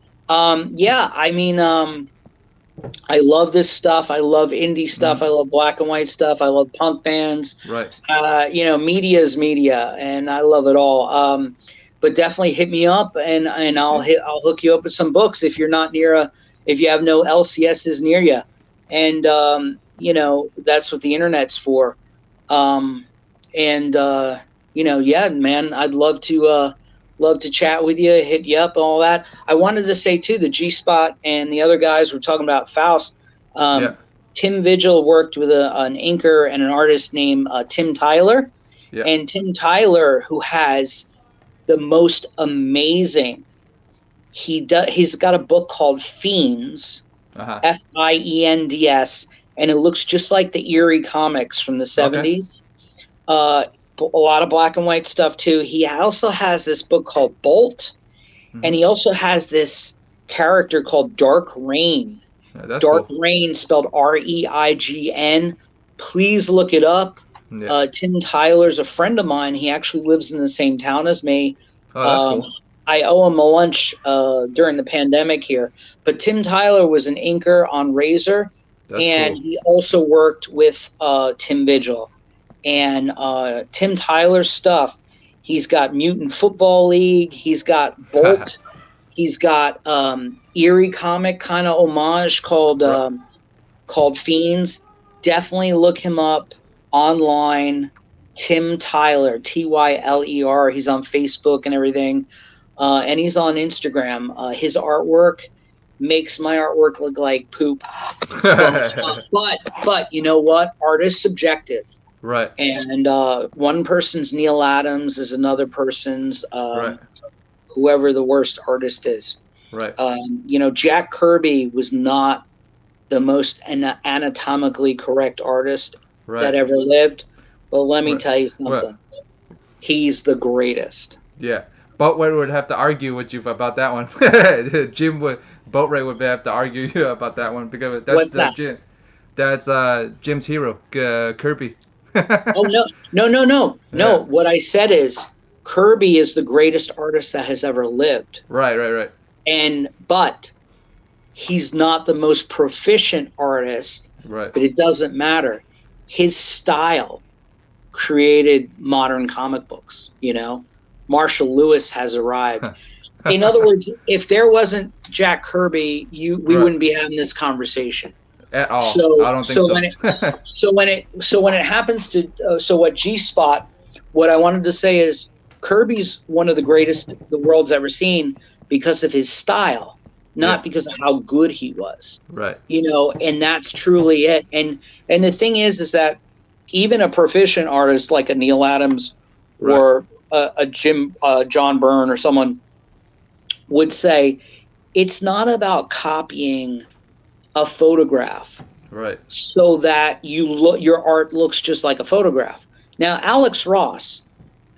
I love this stuff. I love indie stuff. I love black and white stuff. I love punk bands. Media is media, and I love it all. But definitely hit me up, and I'll hook you up with some books if you're not if you have no LCSs near you, and that's what the internet's for. Man, I'd love to chat with you, hit you up, all that. I wanted to say too, the G-Spot and the other guys were talking about Faust. Tim Vigil worked with an inker and an artist named Tim Tyler, and Tim Tyler, who has the most amazing. He's got a book called Fiends, Fiends, and it looks just like the Eerie comics from the 70s. A lot of black and white stuff too. He also has this book called Bolt, and he also has this character called Dark Reign. Dark Reign, spelled Reign. Please look it up. Tim Tyler's a friend of mine. He actually lives in the same town as me. Cool. I owe him a lunch during the pandemic here. But Tim Tyler was an inker on Razor, and he also worked with Tim Vigil. And Tim Tyler's stuff, he's got Mutant Football League, he's got Bolt, he's got Eerie comic kind of homage called Fiends. Definitely look him up online. Tim Tyler, Tyler. He's on Facebook and everything, and he's on Instagram. His artwork makes my artwork look like poop. But you know what? Art is subjective. And one person's Neil Adams is another person's whoever the worst artist is. Jack Kirby was not the most anatomically correct artist that ever lived. But let me tell you something. He's the greatest. Yeah. Boatwright would have to argue with you about that one. Boatwright would have to argue you about that one because that's What's that? Jim's hero, Kirby. Oh no. Yeah. What I said is Kirby is the greatest artist that has ever lived, Right. but he's not the most proficient artist. Right. But it doesn't matter. His style created modern comic books. Marshall Lewis has arrived. In other words, if there wasn't Jack Kirby, we Right. wouldn't be having this conversation. At all. So I don't think so so. when it when it happens to so what G Spot, what I wanted to say is Kirby's one of the greatest the world's ever seen because of his style, Yeah. not because of how good he was. Right. And that's truly it. And the thing is that even a proficient artist like a Neil Adams Right. or a John Byrne or someone would say it's not about copying a photograph Right. so that your art looks just like a photograph. Now, Alex Ross,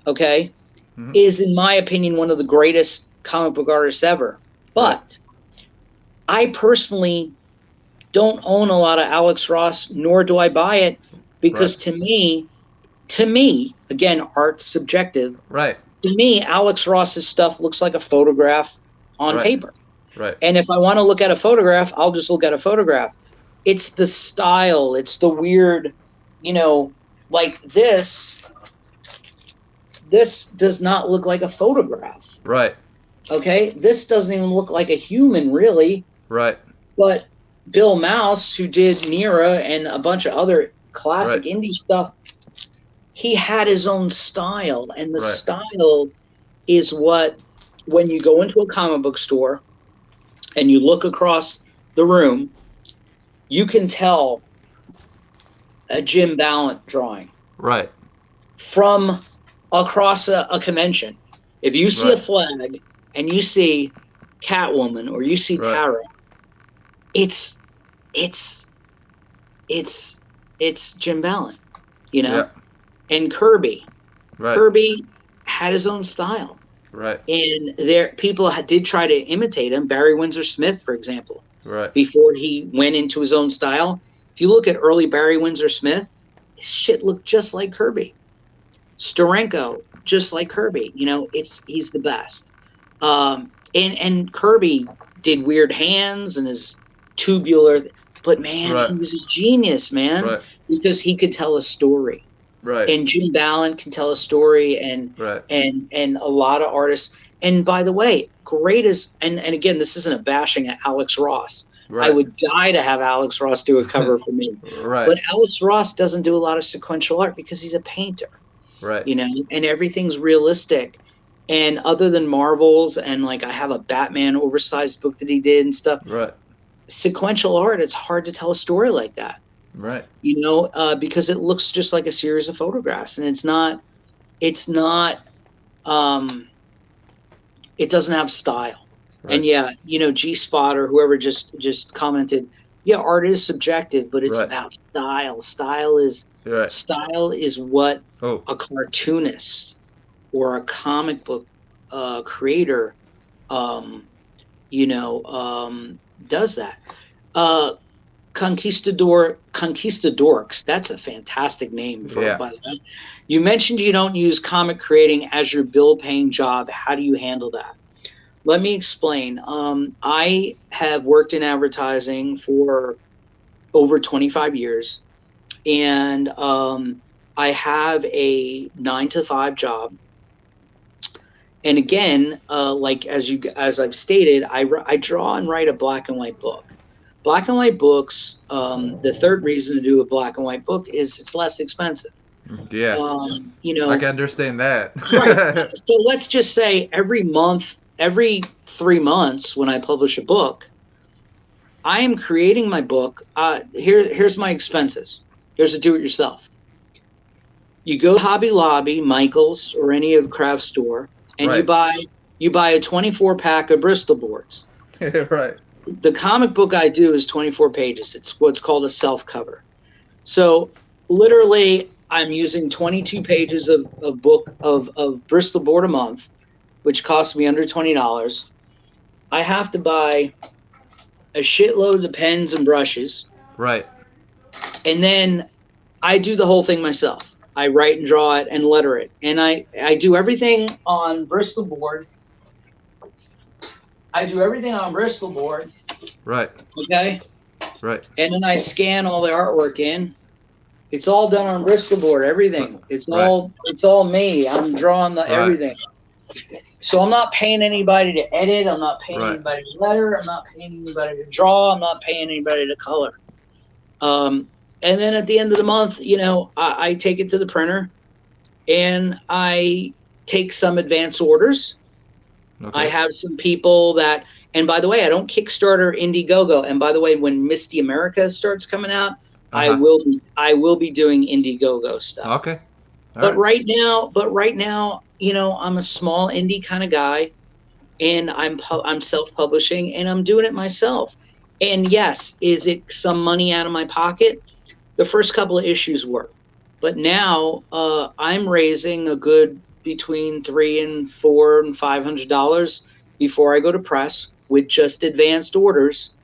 okay, Mm-hmm. is in my opinion one of the greatest comic book artists ever. Right. But I personally don't own a lot of Alex Ross, nor do I buy it, Right. because to me, again, art's subjective. Right. To me, Alex Ross's stuff looks like a photograph on Right. paper. Right. And if I want to look at a photograph, I'll just look at a photograph. It's the style, it's the weird, like this. This does not look like a photograph. Right. Okay? This doesn't even look like a human, really. Right. But Bill Mouse, who did Nira and a bunch of other classic Right. indie stuff, he had his own style. And the Right. style is what, when you go into a comic book store and you look across the room, you can tell a Jim Ballant drawing Right. from across a convention. If you see a Right. flag and you see Catwoman or you see Right. Tara, it's it's it's Jim Ballant, Yeah. and Kirby. Right. Kirby had his own style, Right. and people did try to imitate him. Barry Windsor Smith, for example, Right. before he went into his own style. If you look at early Barry Windsor Smith, his shit looked just like Kirby. Steranko, just like Kirby. He's the best. And Kirby did weird hands and his tubular, but man, Right. he was a genius, man, Right. because he could tell a story. Right. And Jim Ballant can tell a story, and Right. and a lot of artists. And by the way, great as and again, this isn't a bashing at Alex Ross. Right. I would die to have Alex Ross do a cover for me. Right. But Alex Ross doesn't do a lot of sequential art because he's a painter. Right. And everything's realistic. And other than Marvels and like I have a Batman oversized book that he did and stuff, Right. sequential art, it's hard to tell a story like that, Right. because it looks just like a series of photographs, and it's not, it doesn't have style. Right. And yeah, G Spot or whoever just commented, yeah, art is subjective, but it's Right. about style. Style is what Oh. a cartoonist or a comic book creator, does that. Conquistadorks. That's a fantastic name Yeah. by the way. You mentioned you don't use comic creating as your bill-paying job. How do you handle that? Let me explain. I have worked in advertising for over 25 years, and I have a 9 to 5 job. And again, like as I've stated, I draw and write a black and white book. Black and white books. The third reason to do a black and white book is it's less expensive. Yeah. I can understand that. Right. So let's just say every 3 months, when I publish a book, I am creating my book. Here's my expenses. Here's a do-it-yourself. You go to Hobby Lobby, Michael's, or any of craft store, and Right. you buy a 24-pack of Bristol boards. Right. The comic book I do is 24 pages. It's what's called a self-cover. So literally, I'm using 22 pages of Bristol board a month, which costs me under $20. I have to buy a shitload of pens and brushes. Right. And then I do the whole thing myself. I write and draw it and letter it, and I do everything on Bristol board. I do everything on Bristol board. Right. Okay. Right. And then I scan all the artwork in. It's all done on Bristol board. Everything. It's all me. I'm drawing the everything. So I'm not paying anybody to edit. I'm not paying anybody to letter. I'm not paying anybody to draw. I'm not paying anybody to color. And then at the end of the month, you know, I take it to the printer, and I take some advance orders. Okay. I have some people that, and by the way, I don't Kickstarter Indiegogo. And by the way, when Misty America starts coming out, I will be doing Indiegogo stuff. Okay. But right now, you know, I'm a small indie kind of guy, and I'm self-publishing, and I'm doing it myself. And yes, is it some money out of my pocket? The first couple of issues were, but now I'm raising a good between $300 and $400 and $500 before I go to press with just advanced orders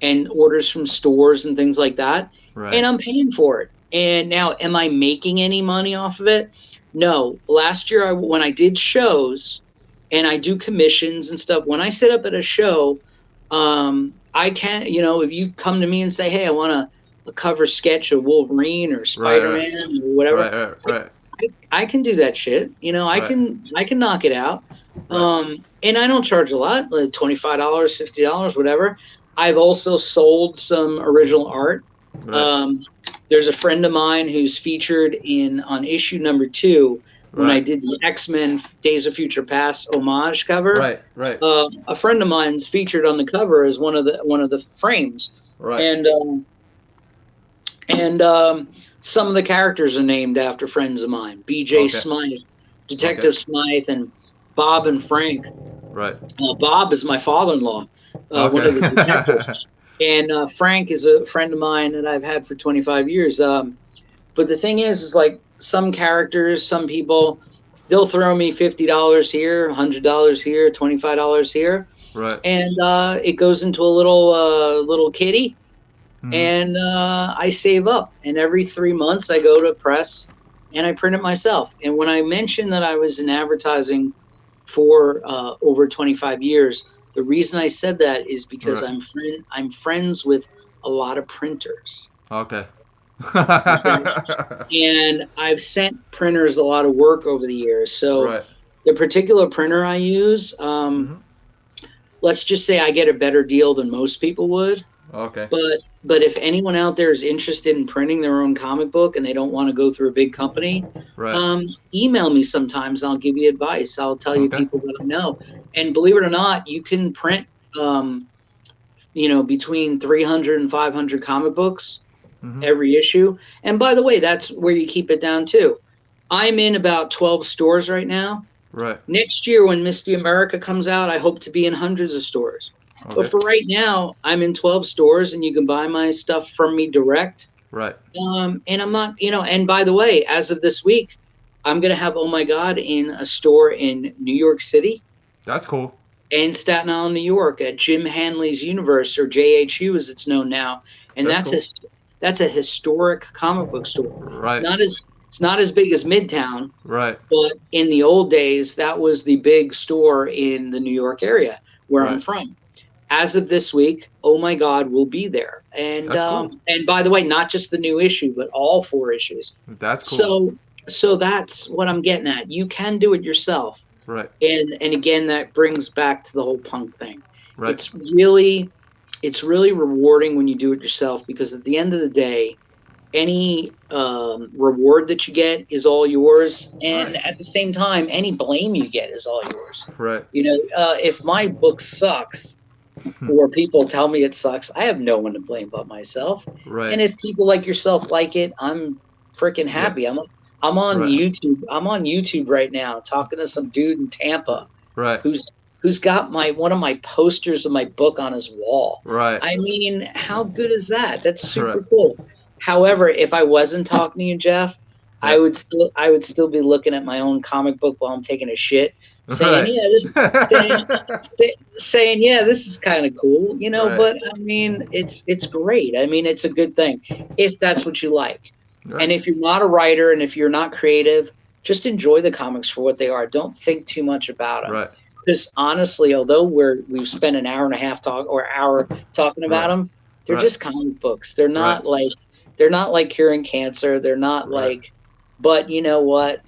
and orders from stores and things like that. And I'm paying for it. And now, am I making any money off of it? No. Last year, when I did shows and I do commissions and stuff, when I set up at a show, I can't, you know, if you come to me and say, hey, I want a cover sketch of Wolverine or Spider-Man or whatever, I can do that shit. You know, I can knock it out. And I don't charge a lot, like $25, $50, whatever. I've also sold some original art. There's a friend of mine who's featured on issue number 2 when I did the X-Men Days of Future Past homage cover. A friend of mine's featured on the cover as one of the frames. And some of the characters are named after friends of mine. B.J. Smythe, Detective Smythe, and Bob and Frank. Bob is my father-in-law, one of the detectives. And Frank is a friend of mine that I've had for 25 years. But the thing is like some characters, some people, they'll throw me $50 here, $100 here, $25 here. And it goes into a little kitty. And I save up. And every 3 months I go to press and I print it myself. And when I mentioned that I was in advertising for over 25 years, the reason I said that is because I'm friends with a lot of printers. Okay. And I've sent printers a lot of work over the years. So the particular printer I use, let's just say I get a better deal than most people would. Okay. But if anyone out there is interested in printing their own comic book and they don't want to go through a big company, email me sometimes and I'll give you advice. I'll tell you people that I know. And believe it or not, you can print, you know, between 300 and 500 comic books every issue. And by the way, that's where you keep it down too. I'm in about 12 stores right now. Next year when Misty America comes out, I hope to be in hundreds of stores. But for right now, I'm in 12 stores, and you can buy my stuff from me direct. And I'm not, you know, and by the way, as of this week, I'm going to have Oh My God in a store in New York City. That's cool. And Staten Island, New York, at Jim Hanley's Universe, or JHU as it's known now. And that's a historic comic book store. It's not as big as Midtown. But in the old days, that was the big store in the New York area where I'm from. As of this week, Oh My God will be there. And cool. And by the way, not just the new issue, but all 4 issues. That's cool. So that's what I'm getting at. You can do it yourself. And again, that brings back to the whole punk thing. It's really rewarding when you do it yourself, because at the end of the day, any reward that you get is all yours, and at the same time, any blame you get is all yours. You know, if my book sucks, or people tell me it sucks, I have no one to blame but myself. And if people like yourself like it, I'm freaking happy. I'm on YouTube. I'm on YouTube right now talking to some dude in Tampa who's got one of my posters of my book on his wall. I mean, how good is that? That's super cool. However, if I wasn't talking to you, Jeff, I would still be looking at my own comic book while I'm taking a shit, saying, this is kind of cool, you know. But I mean, it's great. I mean, it's a good thing if that's what you like. Right. And if you're not a writer and if you're not creative, just enjoy the comics for what they are. Don't think too much about them. Right. Because honestly, although we've spent an hour and a half hour talking about Right. them, they're Right. just comic books. They're Right. not like curing cancer. They're not Right. like, but you know what?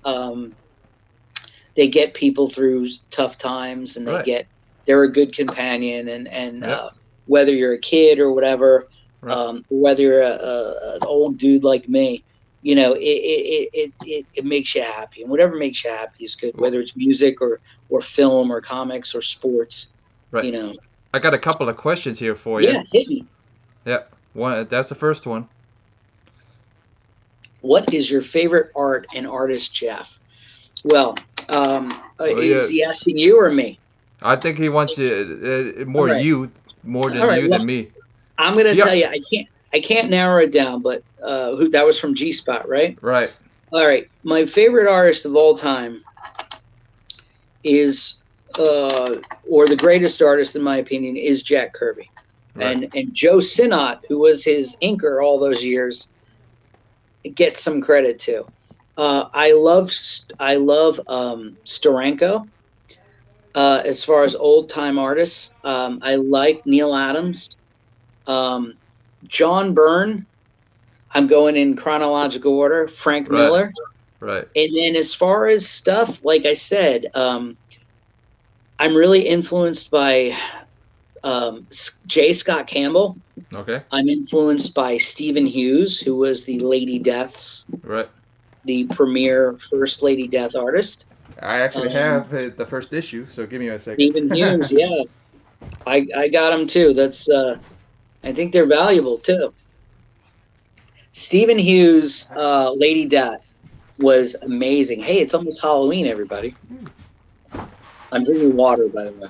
They get people through tough times, and Right. they're a good companion. And Yep. whether you're a kid or whatever, Right. whether you're an old dude like me, you know, it makes you happy, and whatever makes you happy is good. Well, Whether it's music or film or comics or sports, right. you know. I got a couple of questions here for you. Yeah, hit me. Yep. One. That's the first one. What is your favorite art and artist, Jeff? Well, Well, is yeah. he asking you or me? I think he wants All more right, more all than right. you Well, than me. I'm gonna tell Yep. you, I can't narrow it down, but who that was from G Spot, right? Right. All right, my favorite artist of all time is, or the greatest artist in my opinion, is Jack Kirby, Right. and Joe Sinnott, who was his inker all those years, gets some credit too. I love Steranko. As far as old time artists, I like Neil Adams, um, John Byrne. I'm going in chronological order. Frank Right. Miller, Right. and then as far as stuff, like I said, I'm really influenced by J. Scott Campbell. Okay. I'm influenced by Stephen Hughes, who was the Lady Deaths, Right. the premier First Lady Death artist. I actually Um, have the first issue, so give me a second. Stephen Hughes, yeah, I got them too. That's I think they're valuable too. Stephen Hughes, Lady Death was amazing. Hey, it's almost Halloween, everybody. I'm drinking water, by the way.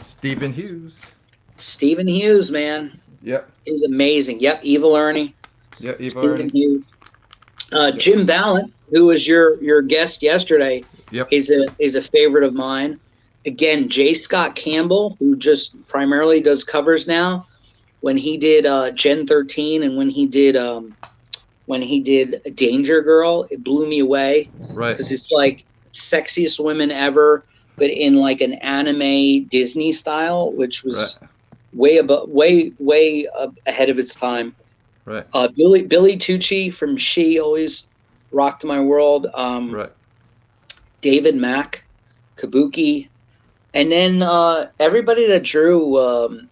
Stephen Hughes. Stephen Hughes, man, Yep. he was amazing. Yep, Evil Ernie, Yep. Evil Stephen Ernie. Hughes. Yep. Jim Ballant, who was your guest yesterday, Yep. is a favorite of mine. Again, J. Scott Campbell, who just primarily does covers now. When he did Gen 13 and when he did Danger Girl, it blew me away Right. because it's like sexiest women ever, but in like an anime Disney style, which was Right. way ahead of its time. Right. Billy Tucci from She always rocked my world. Right. David Mack, Kabuki, and then everybody that drew,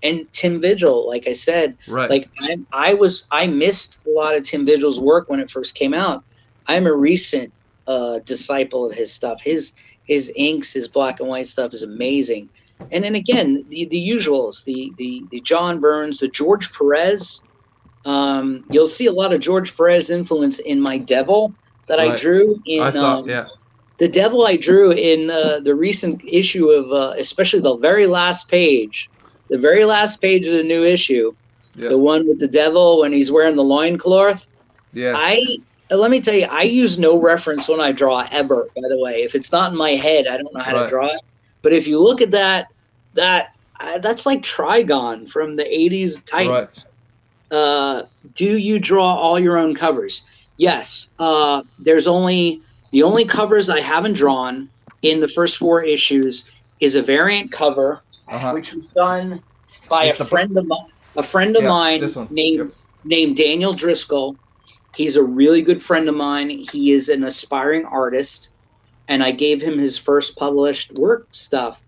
and Tim Vigil. Like I said, Right. like I missed a lot of Tim Vigil's work when it first came out. I'm a recent disciple of his stuff. His inks, his black and white stuff is amazing. And then again, the usuals, the John Burns, the George Perez. You'll see a lot of George Perez influence in my Devil that I Right. drew I in. saw. Yeah. The devil I drew in the recent issue of, especially the very last page of the new issue, Yeah. the one with the devil when he's wearing the loincloth. Yeah. Let me tell you, I use no reference when I draw ever, by the way. If it's not in my head, I don't know how to Right. draw it. But if you look at that's like Trigon from the 80s Titans. Do you draw all your own covers? Yes. The only covers I haven't drawn in the first 4 issues is a variant cover, Uh-huh. which was done by It's a friend of Yeah. mine This one. named Yep. Daniel Driscoll. He's a really good friend of mine. He is an aspiring artist, and I gave him his first published work stuff.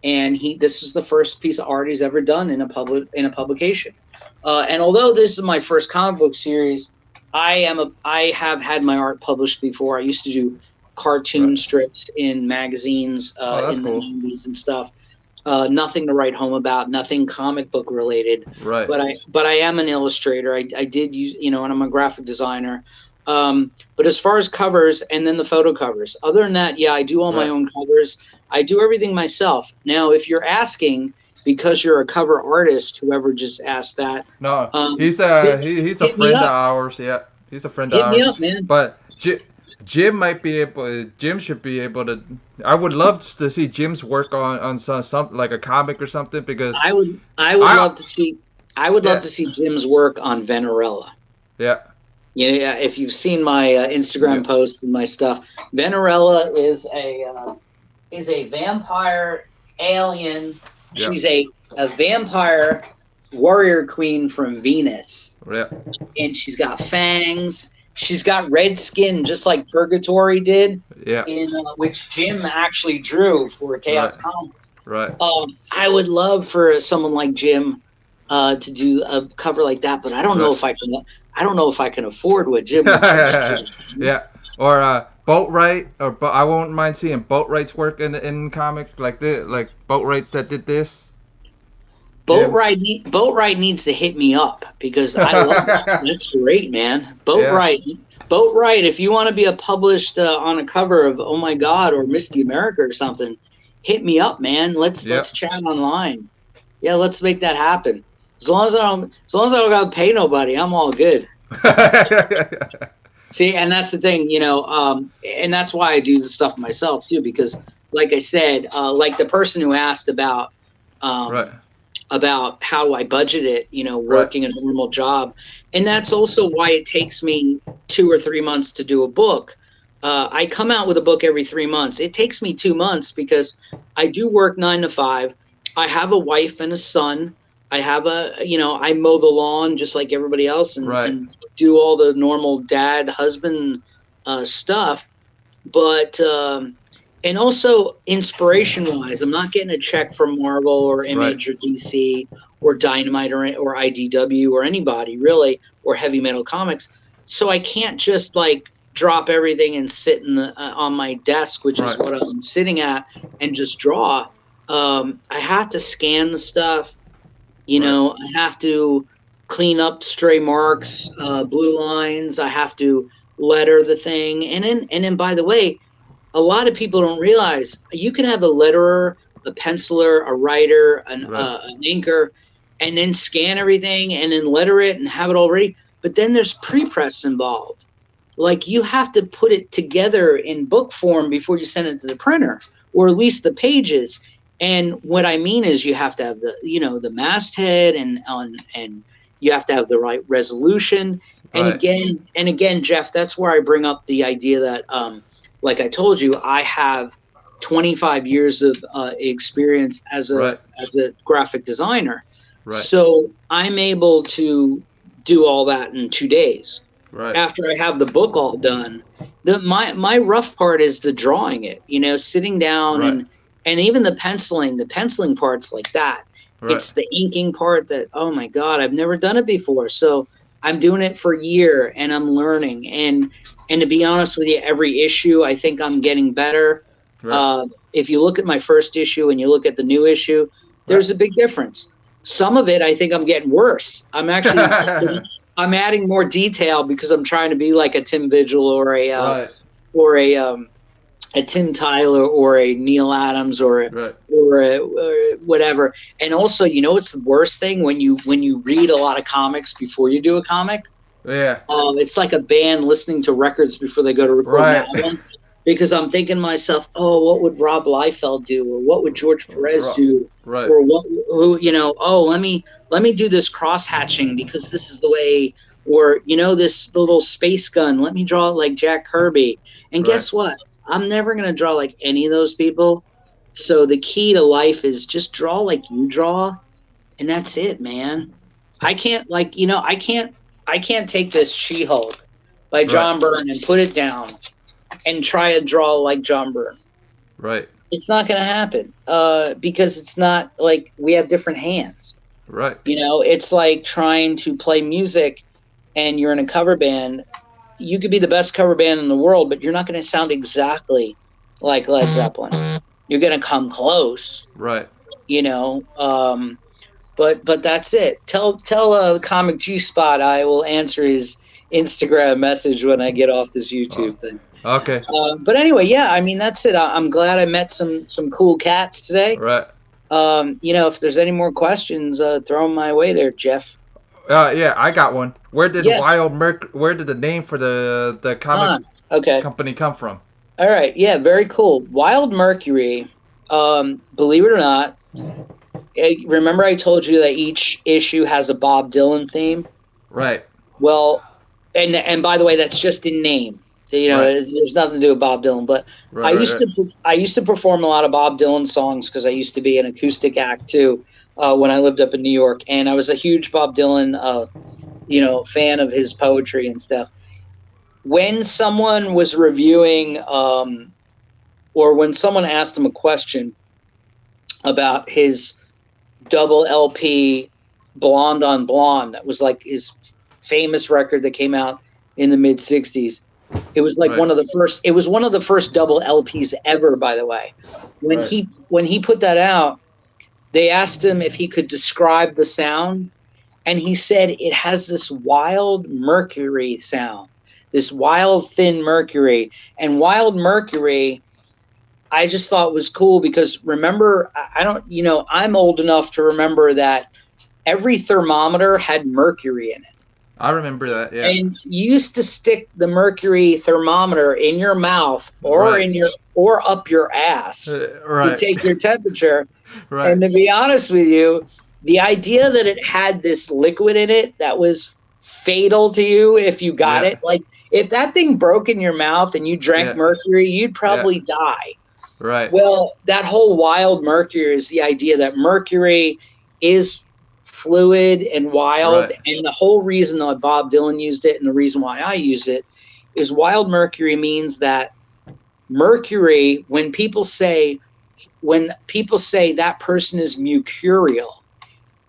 And this is the first piece of art he's ever done in a publication. And although this is my first comic book series, I have had my art published before. I used to do cartoon Right. strips in magazines Oh, that's in cool. the 90s and stuff. Nothing to write home about, nothing comic book related. Right. But I am an illustrator. I did use, and I'm a graphic designer. But as far as covers and then the photo covers, other than that, yeah, I do all my Right. own covers. I do everything myself. Now, if you're asking because you're a cover artist, whoever just asked that, No, um, he's hit, he's a hit me friend of up. ours. Yeah, he's a friend of Hit me ours. up, man. But Jim might be able. Jim should be able to. I would love to see Jim's work on some like a comic or something because I would I love to see. I would love Yeah. to see Jim's work on Venerella. Yeah. Yeah, if you've seen my Yeah. Instagram posts and my stuff, Venerella is a vampire alien. Yeah. She's a vampire warrior queen from Venus, Yeah. and she's got fangs. She's got red skin, just like Purgatory did, Yeah. in which Jim actually drew for Right. Chaos Comics. Right. I would love for someone like Jim to do a cover like that, but I don't know Right. if I can. I don't know if I can afford what Jim would charge. Yeah. Or Boatwright, or I won't mind seeing Boatwright's work in comic like this, like Boatwright that did this. Jim. Boatwright needs to hit me up because I love that. That's great, man. Yeah. Boatwright. If you want to be a published on a cover of Oh My God or Misty America or something, hit me up, man. Let's chat online. Yeah, let's make that happen. As long as I don't got to pay nobody, I'm all good. See, and that's the thing, and that's why I do the stuff myself too, because, like I said, like the person who asked about Right. about how I budget it, working a normal job. And that's also why it takes me 2 or 3 months to do a book. I come out with a book every 3 months. It takes me 2 months because I do work 9 to 5. I have a wife and a son. I have I mow the lawn just like everybody else and do all the normal dad, husband stuff. But and also inspiration-wise, I'm not getting a check from Marvel or Image or DC or Dynamite or IDW or anybody really, or Heavy Metal Comics. So I can't just like drop everything and sit on my desk, which is what I'm sitting at, and just draw. I have to scan the stuff. I have to clean up stray marks, blue lines. I have to letter the thing, and then by the way, a lot of people don't realize you can have a letterer, a penciler, a writer, an inker, and then scan everything and then letter it and have it all ready. But then there's pre-press involved. Like you have to put it together in book form before you send it to the printer, or at least the pages. And what I mean is you have to have the masthead and you have to have the right resolution. And again, Jeff, that's where I bring up the idea that like I told you, I have 25 years of experience as a graphic designer. So I'm able to do all that in 2 days. After I have the book all done, my rough part is the drawing it, sitting down and even the penciling part's like that. It's the inking part that, oh my God, I've never done it before. So I'm doing it for a year and I'm learning. And to be honest with you, every issue, I think I'm getting better. If you look at my first issue and you look at the new issue, there's a big difference. Some of it, I think I'm getting worse. I'm actually, I'm adding more detail because I'm trying to be like a Tim Vigil or a Tim Tyler or a Neil Adams or whatever. And also, it's the worst thing when you read a lot of comics before you do a comic. Yeah. It's like a band listening to records before they go to record an album. Because I'm thinking to myself, oh, what would Rob Liefeld do, or what would George Perez do, or let me do this cross hatching because this is the way, or this little space gun. Let me draw it like Jack Kirby. And guess what? I'm never gonna draw like any of those people. So the key to life is just draw like you draw, and that's it, man. I can't I can't take this She-Hulk by John Byrne and put it down and try to draw like John Byrne. Right. It's not going to happen because it's not like we have different hands. Right. It's like trying to play music and you're in a cover band. You could be the best cover band in the world, but you're not going to sound exactly like Led Zeppelin. You're going to come close. Right. But that's it. Tell Comic G Spot I will answer his Instagram message when I get off this YouTube thing. Okay. But anyway, yeah, I mean that's it. I'm glad I met some cool cats today. Right. If there's any more questions, throw them my way there, Jeff. Yeah, I got one. Where did Where did the name for the comic company come from? All right. Yeah, very cool. Wild Mercury. Believe it or not, remember I told you that each issue has a Bob Dylan theme? Right. Well, and by the way, that's just in name. Right. There's nothing to do with Bob Dylan. But Right. Right. I used to perform a lot of Bob Dylan songs because I used to be an acoustic act too when I lived up in New York, and I was a huge Bob Dylan fan of his poetry and stuff. When someone was reviewing, or when someone asked him a question about his double LP Blonde on Blonde, that was like his famous record that came out in the mid 60s. It was like Right. it was one of the first double LPs ever, by the way. When he put that out, they asked him if he could describe the sound, and he said it has this wild mercury sound, this wild thin mercury. And wild mercury, I just thought was cool because remember, I'm old enough to remember that every thermometer had mercury in it. I remember that, yeah. And you used to stick the mercury thermometer in your mouth or Right. or up your ass to take your temperature. Right. And to be honest with you, the idea that it had this liquid in it that was fatal to you if you got it, like if that thing broke in your mouth and you drank mercury, you'd probably die. Right. Well, that whole wild mercury is the idea that mercury is fluid and wild. Right. And the whole reason that Bob Dylan used it and the reason why I use it is wild mercury means that mercury, when people say that person is mercurial,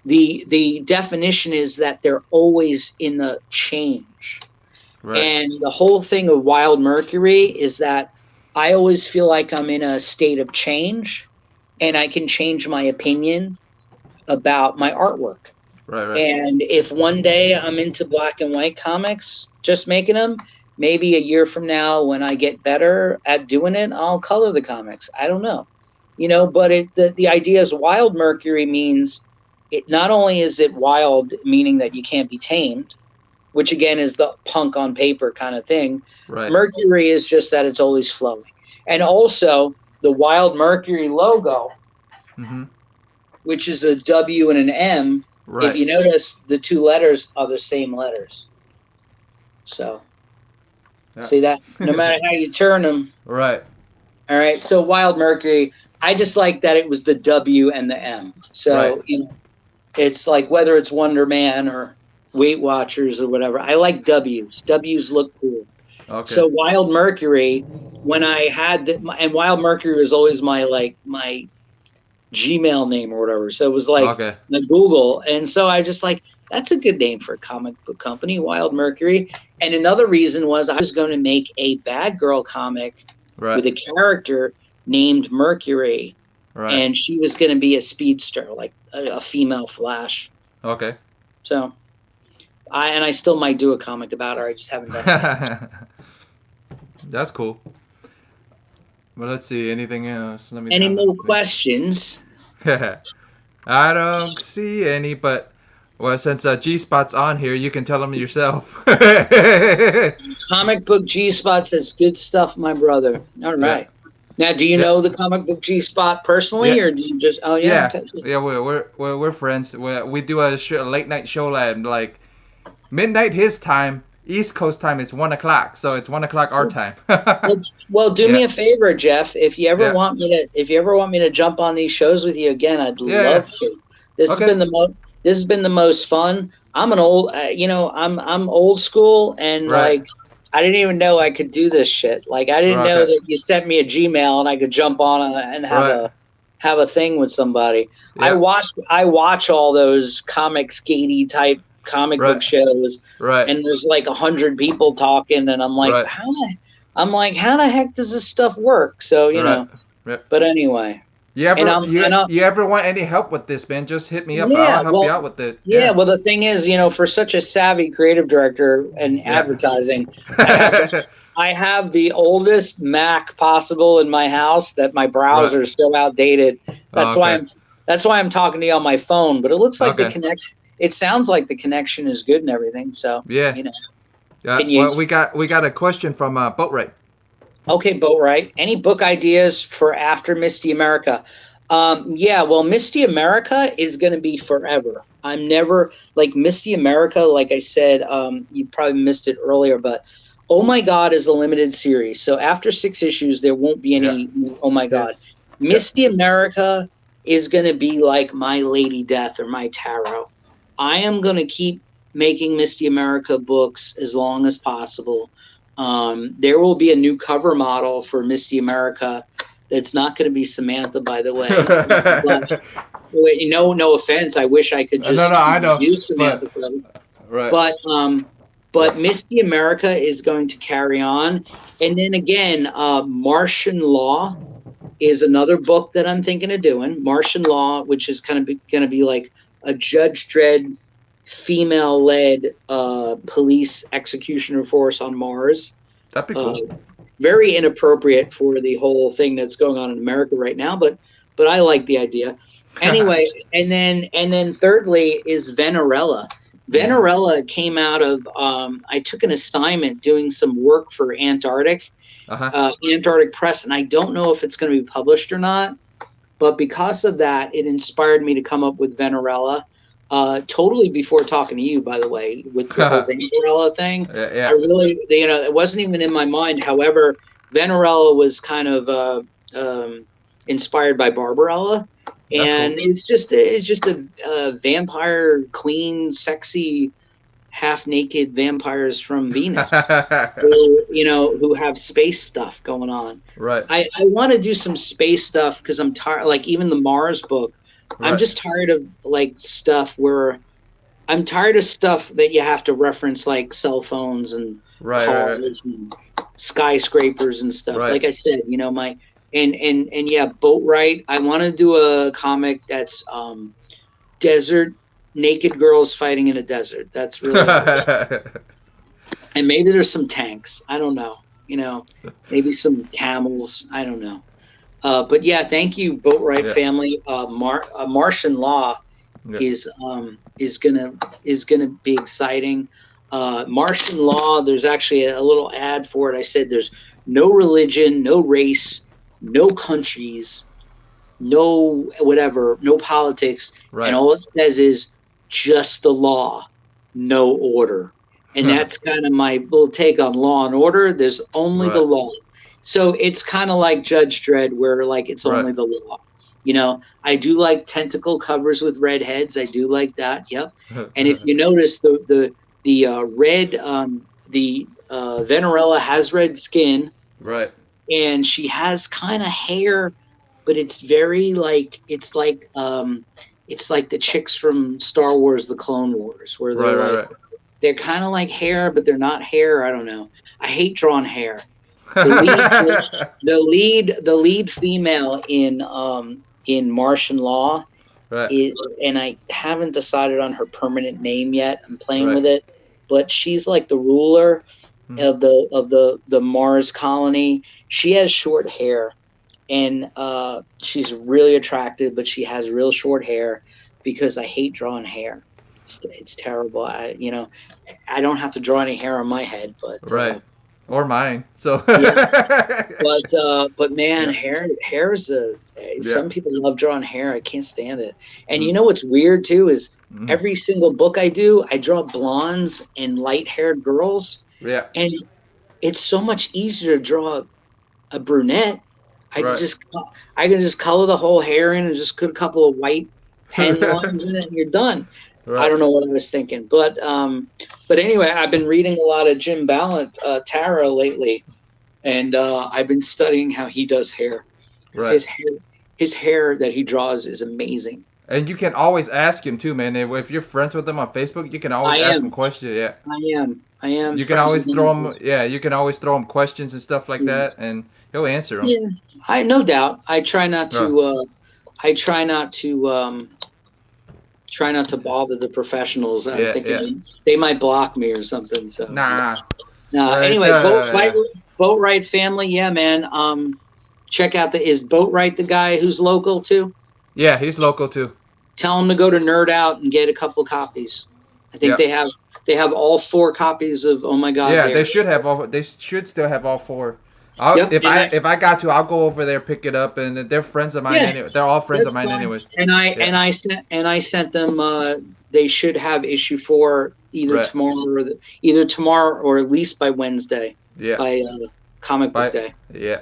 the definition is that they're always in the change. Right. And the whole thing of wild mercury is that I always feel like I'm in a state of change and I can change my opinion about my artwork. Right. And if one day I'm into black and white comics, just making them, maybe a year from now when I get better at doing it, I'll color the comics. I don't know. But the idea is wild mercury means it not only is it wild, meaning that you can't be tamed, which again is the punk on paper kind of thing. Right. Mercury is just that it's always flowing. And also the wild mercury logo, which is a W and an M. Right. If you notice, the two letters are the same letters. So, see that? No matter how you turn them. Right. All right. So, wild mercury, I just like that it was the W and the M. So, it's like whether it's Wonder Man or Weight Watchers or whatever. I like W's. W's look cool. Okay. So, wild mercury, when I had and wild mercury was always my Gmail name or whatever. So it was like the Google. And so I just that's a good name for a comic book company, Wild Mercury. And another reason was I was going to make a bad girl comic with a character named Mercury. Right. And she was going to be a speedster, like a female Flash. Okay. So I still might do a comic about her. I just haven't done it. That's cool. Well, let's see. Anything else? Any more questions? I don't see any, but since G-Spot's on here, you can tell them yourself. Comic book G-Spot says good stuff, my brother. All right. Now, do you know the comic book G-Spot personally, or do you just? Oh yeah. Okay. Yeah, we're friends. We do a late night show at like midnight his time. East Coast time is 1 o'clock, so it's 1 o'clock our time. well, do me a favor, Jeff. If you ever want me to jump on these shows with you again, I'd love to. This has been the most fun. I'm an old, I'm old school, and I didn't even know I could do this shit. Like I didn't know that you sent me a Gmail and I could jump on and have a thing with somebody. Yeah. I watch all those comics gatey type comic book shows, and there's like 100 people talking, and I'm like, how the heck does this stuff work? So you know, but anyway. You ever want any help with this, man? Just hit me up. I'll help you out with it. Yeah. Well, the thing is, for such a savvy creative director and advertising, I have the oldest Mac possible in my house that my browser is so outdated. That's why I'm talking to you on my phone. But it looks like the connection. It sounds like the connection is good and everything. So yeah. Well, we got a question from Boatwright. Okay, Boatwright. Any book ideas for after Misty America? Yeah, well, Misty America is going to be forever. I'm never like Misty America. Like I said, you probably missed it earlier, but Oh My God is a limited series. So after 6 issues, there won't be Yeah. any Oh My God. Yes. Yeah. Misty America is going to be like My Lady Death or My Tarot. I am going to keep making Misty America books as long as possible. There will be a new cover model for Misty America. It's not going to be Samantha, by the way. But no offense. I wish I could No, no, just I know, use but Samantha for them. right. But Yeah. Misty America is going to carry on, and then again, Martian Law is another book that I'm thinking of doing. Martian Law, which is kind of going to be like a Judge Dredd female-led police executioner force on Mars. That'd be Uh, cool. Very inappropriate for the whole thing that's going on in America right now, but I like the idea. Anyway, and then thirdly is Venerella. Venerella came out of I took an assignment doing some work for Uh-huh. Antarctic Press, and I don't know if it's going to be published or not. But because of that, it inspired me to come up with Venerella. Totally before talking to you, by the way, with the whole Venerella thing. Yeah, I yeah. really, it wasn't even in my mind. However, Venerella was kind of inspired by Barbarella, That's cool. and it's just a vampire queen, sexy, half naked vampires from Venus who have space stuff going on. Right. I want to do some space stuff because I'm tired. Like even the Mars book, I'm Right. just tired of like stuff where I'm tired of stuff that you have to reference like cell phones and Right. Right. cars and skyscrapers and stuff. Right. Like I said, my and yeah, boat right. I want to do a comic that's desert naked girls fighting in a desert. That's really all. And maybe there's some tanks. I don't know. Maybe some camels. I don't know. But yeah, thank you, Boatwright Yeah. family. Martian Law Yeah. is gonna be exciting. Martian Law. There's actually a little ad for it. I said there's no religion, no race, no countries, no whatever, no politics, and Right. all it says is just the law, no order. And that's kind of my little take on Law and Order. There's only the Right. law. So it's kind of like Judge Dredd, where like it's Right. only the law. I do like tentacle covers with red heads. I do like that. Yep. And if you notice, the red the Venerella has red skin, Right. and she has kind of hair, but it's very like it's like the chicks from Star Wars: The Clone Wars, where Right. they're Right. like Right. they're kind of like hair, but they're not hair. I don't know. I hate drawn hair. The lead female in Martian Law Right. is, and I haven't decided on her permanent name yet. I'm playing Right. with it, but she's like the ruler Hmm. of the Mars colony. She has short hair, and she's really attractive, but she has real short hair because I hate drawing hair. It's terrible. I don't have to draw any hair on my head, but Right. Or mine. So. yeah. But man, Yeah. hair is Yeah. some people love drawing hair. I can't stand it. And Mm. what's weird too is Mm. every single book I do, I draw blondes and light-haired girls, Yeah. and it's so much easier to draw a brunette. I can Right. just I can just color the whole hair in and just put a couple of white pen lines in it, and you're done. I Right. don't know what I was thinking, but anyway, I've been reading a lot of Jim Ballant tarot lately, and I've been studying how he does hair. 'Cause Right. his hair that he draws is amazing. And you can always ask him too, man. If you're friends with him on Facebook, you can always I ask him am. questions. Yeah. I am You can friends always with him throw on him. Facebook. Yeah. You can always throw him questions and stuff like Yeah. that, and he'll answer them. Yeah, I no doubt. I try not Oh. to. I try not to bother the professionals. I'm Yeah. Yeah. thinking they might block me or something. So Nah. no. Right. Anyway, Yeah. Boatwright family. Yeah, man. Check out is Boatwright the guy who's local too? Yeah. He's local too. Tell him to go to Nerd Out and get a couple copies. I think Yeah. they have all 4 copies of Oh My God Yeah. there. They should have all. They should still have all 4. Yep. If I got to, I'll go over there, pick it up, and they're friends of mine. Yeah, Anyway, they're all friends of that's mine, fine. anyways. And Yeah. I sent them. They should have issue 4 Right. either tomorrow or at least by Wednesday, Yeah. by comic book Bye. day. Yeah.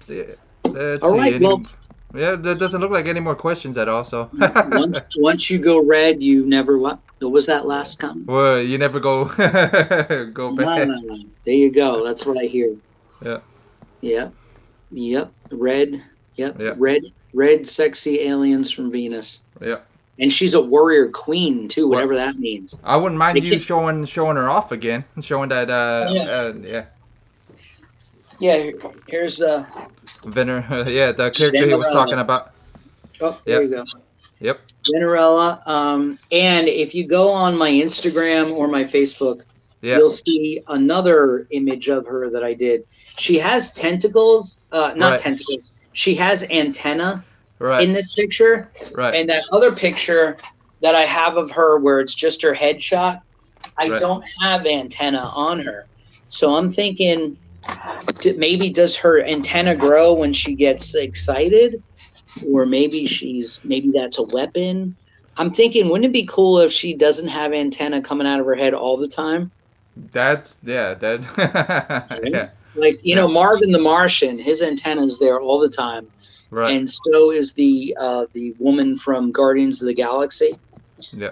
See, let's All see. right. Well, Yeah, there doesn't look like any more questions at all. So. once you go red, you never what? What was that Yeah. last comment? Well, you never go go back. Ah, there you go. That's what I hear. Yeah. Yep. Yep. Red. Yep. Yeah. Red. Sexy aliens from Venus. Yeah. And she's a warrior queen too, Well, whatever that means. I wouldn't mind They you can, showing her off again, showing that oh, yeah. yeah. Yeah. Here's Yeah, the character he was talking Venerella. about. Oh, there Yep. you go. Yep. Venerella. And if you go on my Instagram or my Facebook, Yeah. you'll see another image of her that I did. She has tentacles, not Right. tentacles. She has antenna Right. in this picture. Right. And that other picture that I have of her where it's just her headshot, I Right. don't have antenna on her. So I'm thinking maybe does her antenna grow when she gets excited? Or maybe that's a weapon. I'm thinking, wouldn't it be cool if she doesn't have antenna coming out of her head all the time? That. Yeah. Like, Marvin the Martian, his antenna is there all the time. Right. And so is the woman from Guardians of the Galaxy. Yeah.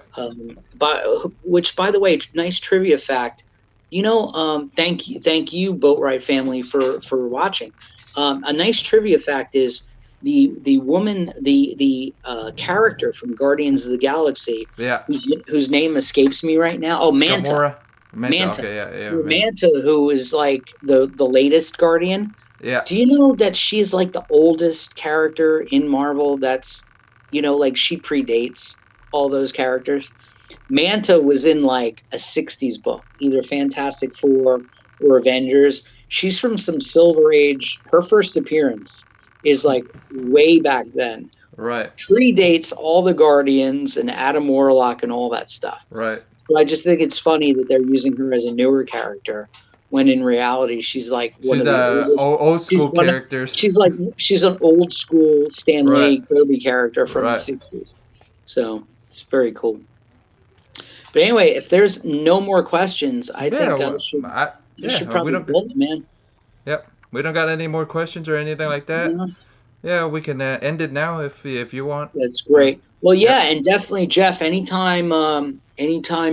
Which, by the way, nice trivia fact. Thank you, Boatwright family, for watching. A nice trivia fact is the woman, the character from Guardians of the Galaxy, Yeah. whose name escapes me right now. Oh, Manta. Gamora. Manta. Okay. Yeah. Manta, who is like the latest Guardian. Yeah. Do you know that she's like the oldest character in Marvel? That's, like she predates all those characters. Manta was in like a 60s book, either Fantastic Four or Avengers. She's from some Silver Age. Her first appearance is like way back then. Right. Predates all the Guardians and Adam Warlock and all that stuff. Right. So I just think it's funny that they're using her as a newer character when in reality she's like one She's of the oldest. old school characters. She's an old school Stan Lee Kirby character from the 60s. So it's very cool. But anyway, if there's no more questions, I think we should probably build it, man. Yep. We don't got any more questions or anything like that. Yeah, we can end it now if you want. That's great. Well, yeah, and definitely, Jeff. Anytime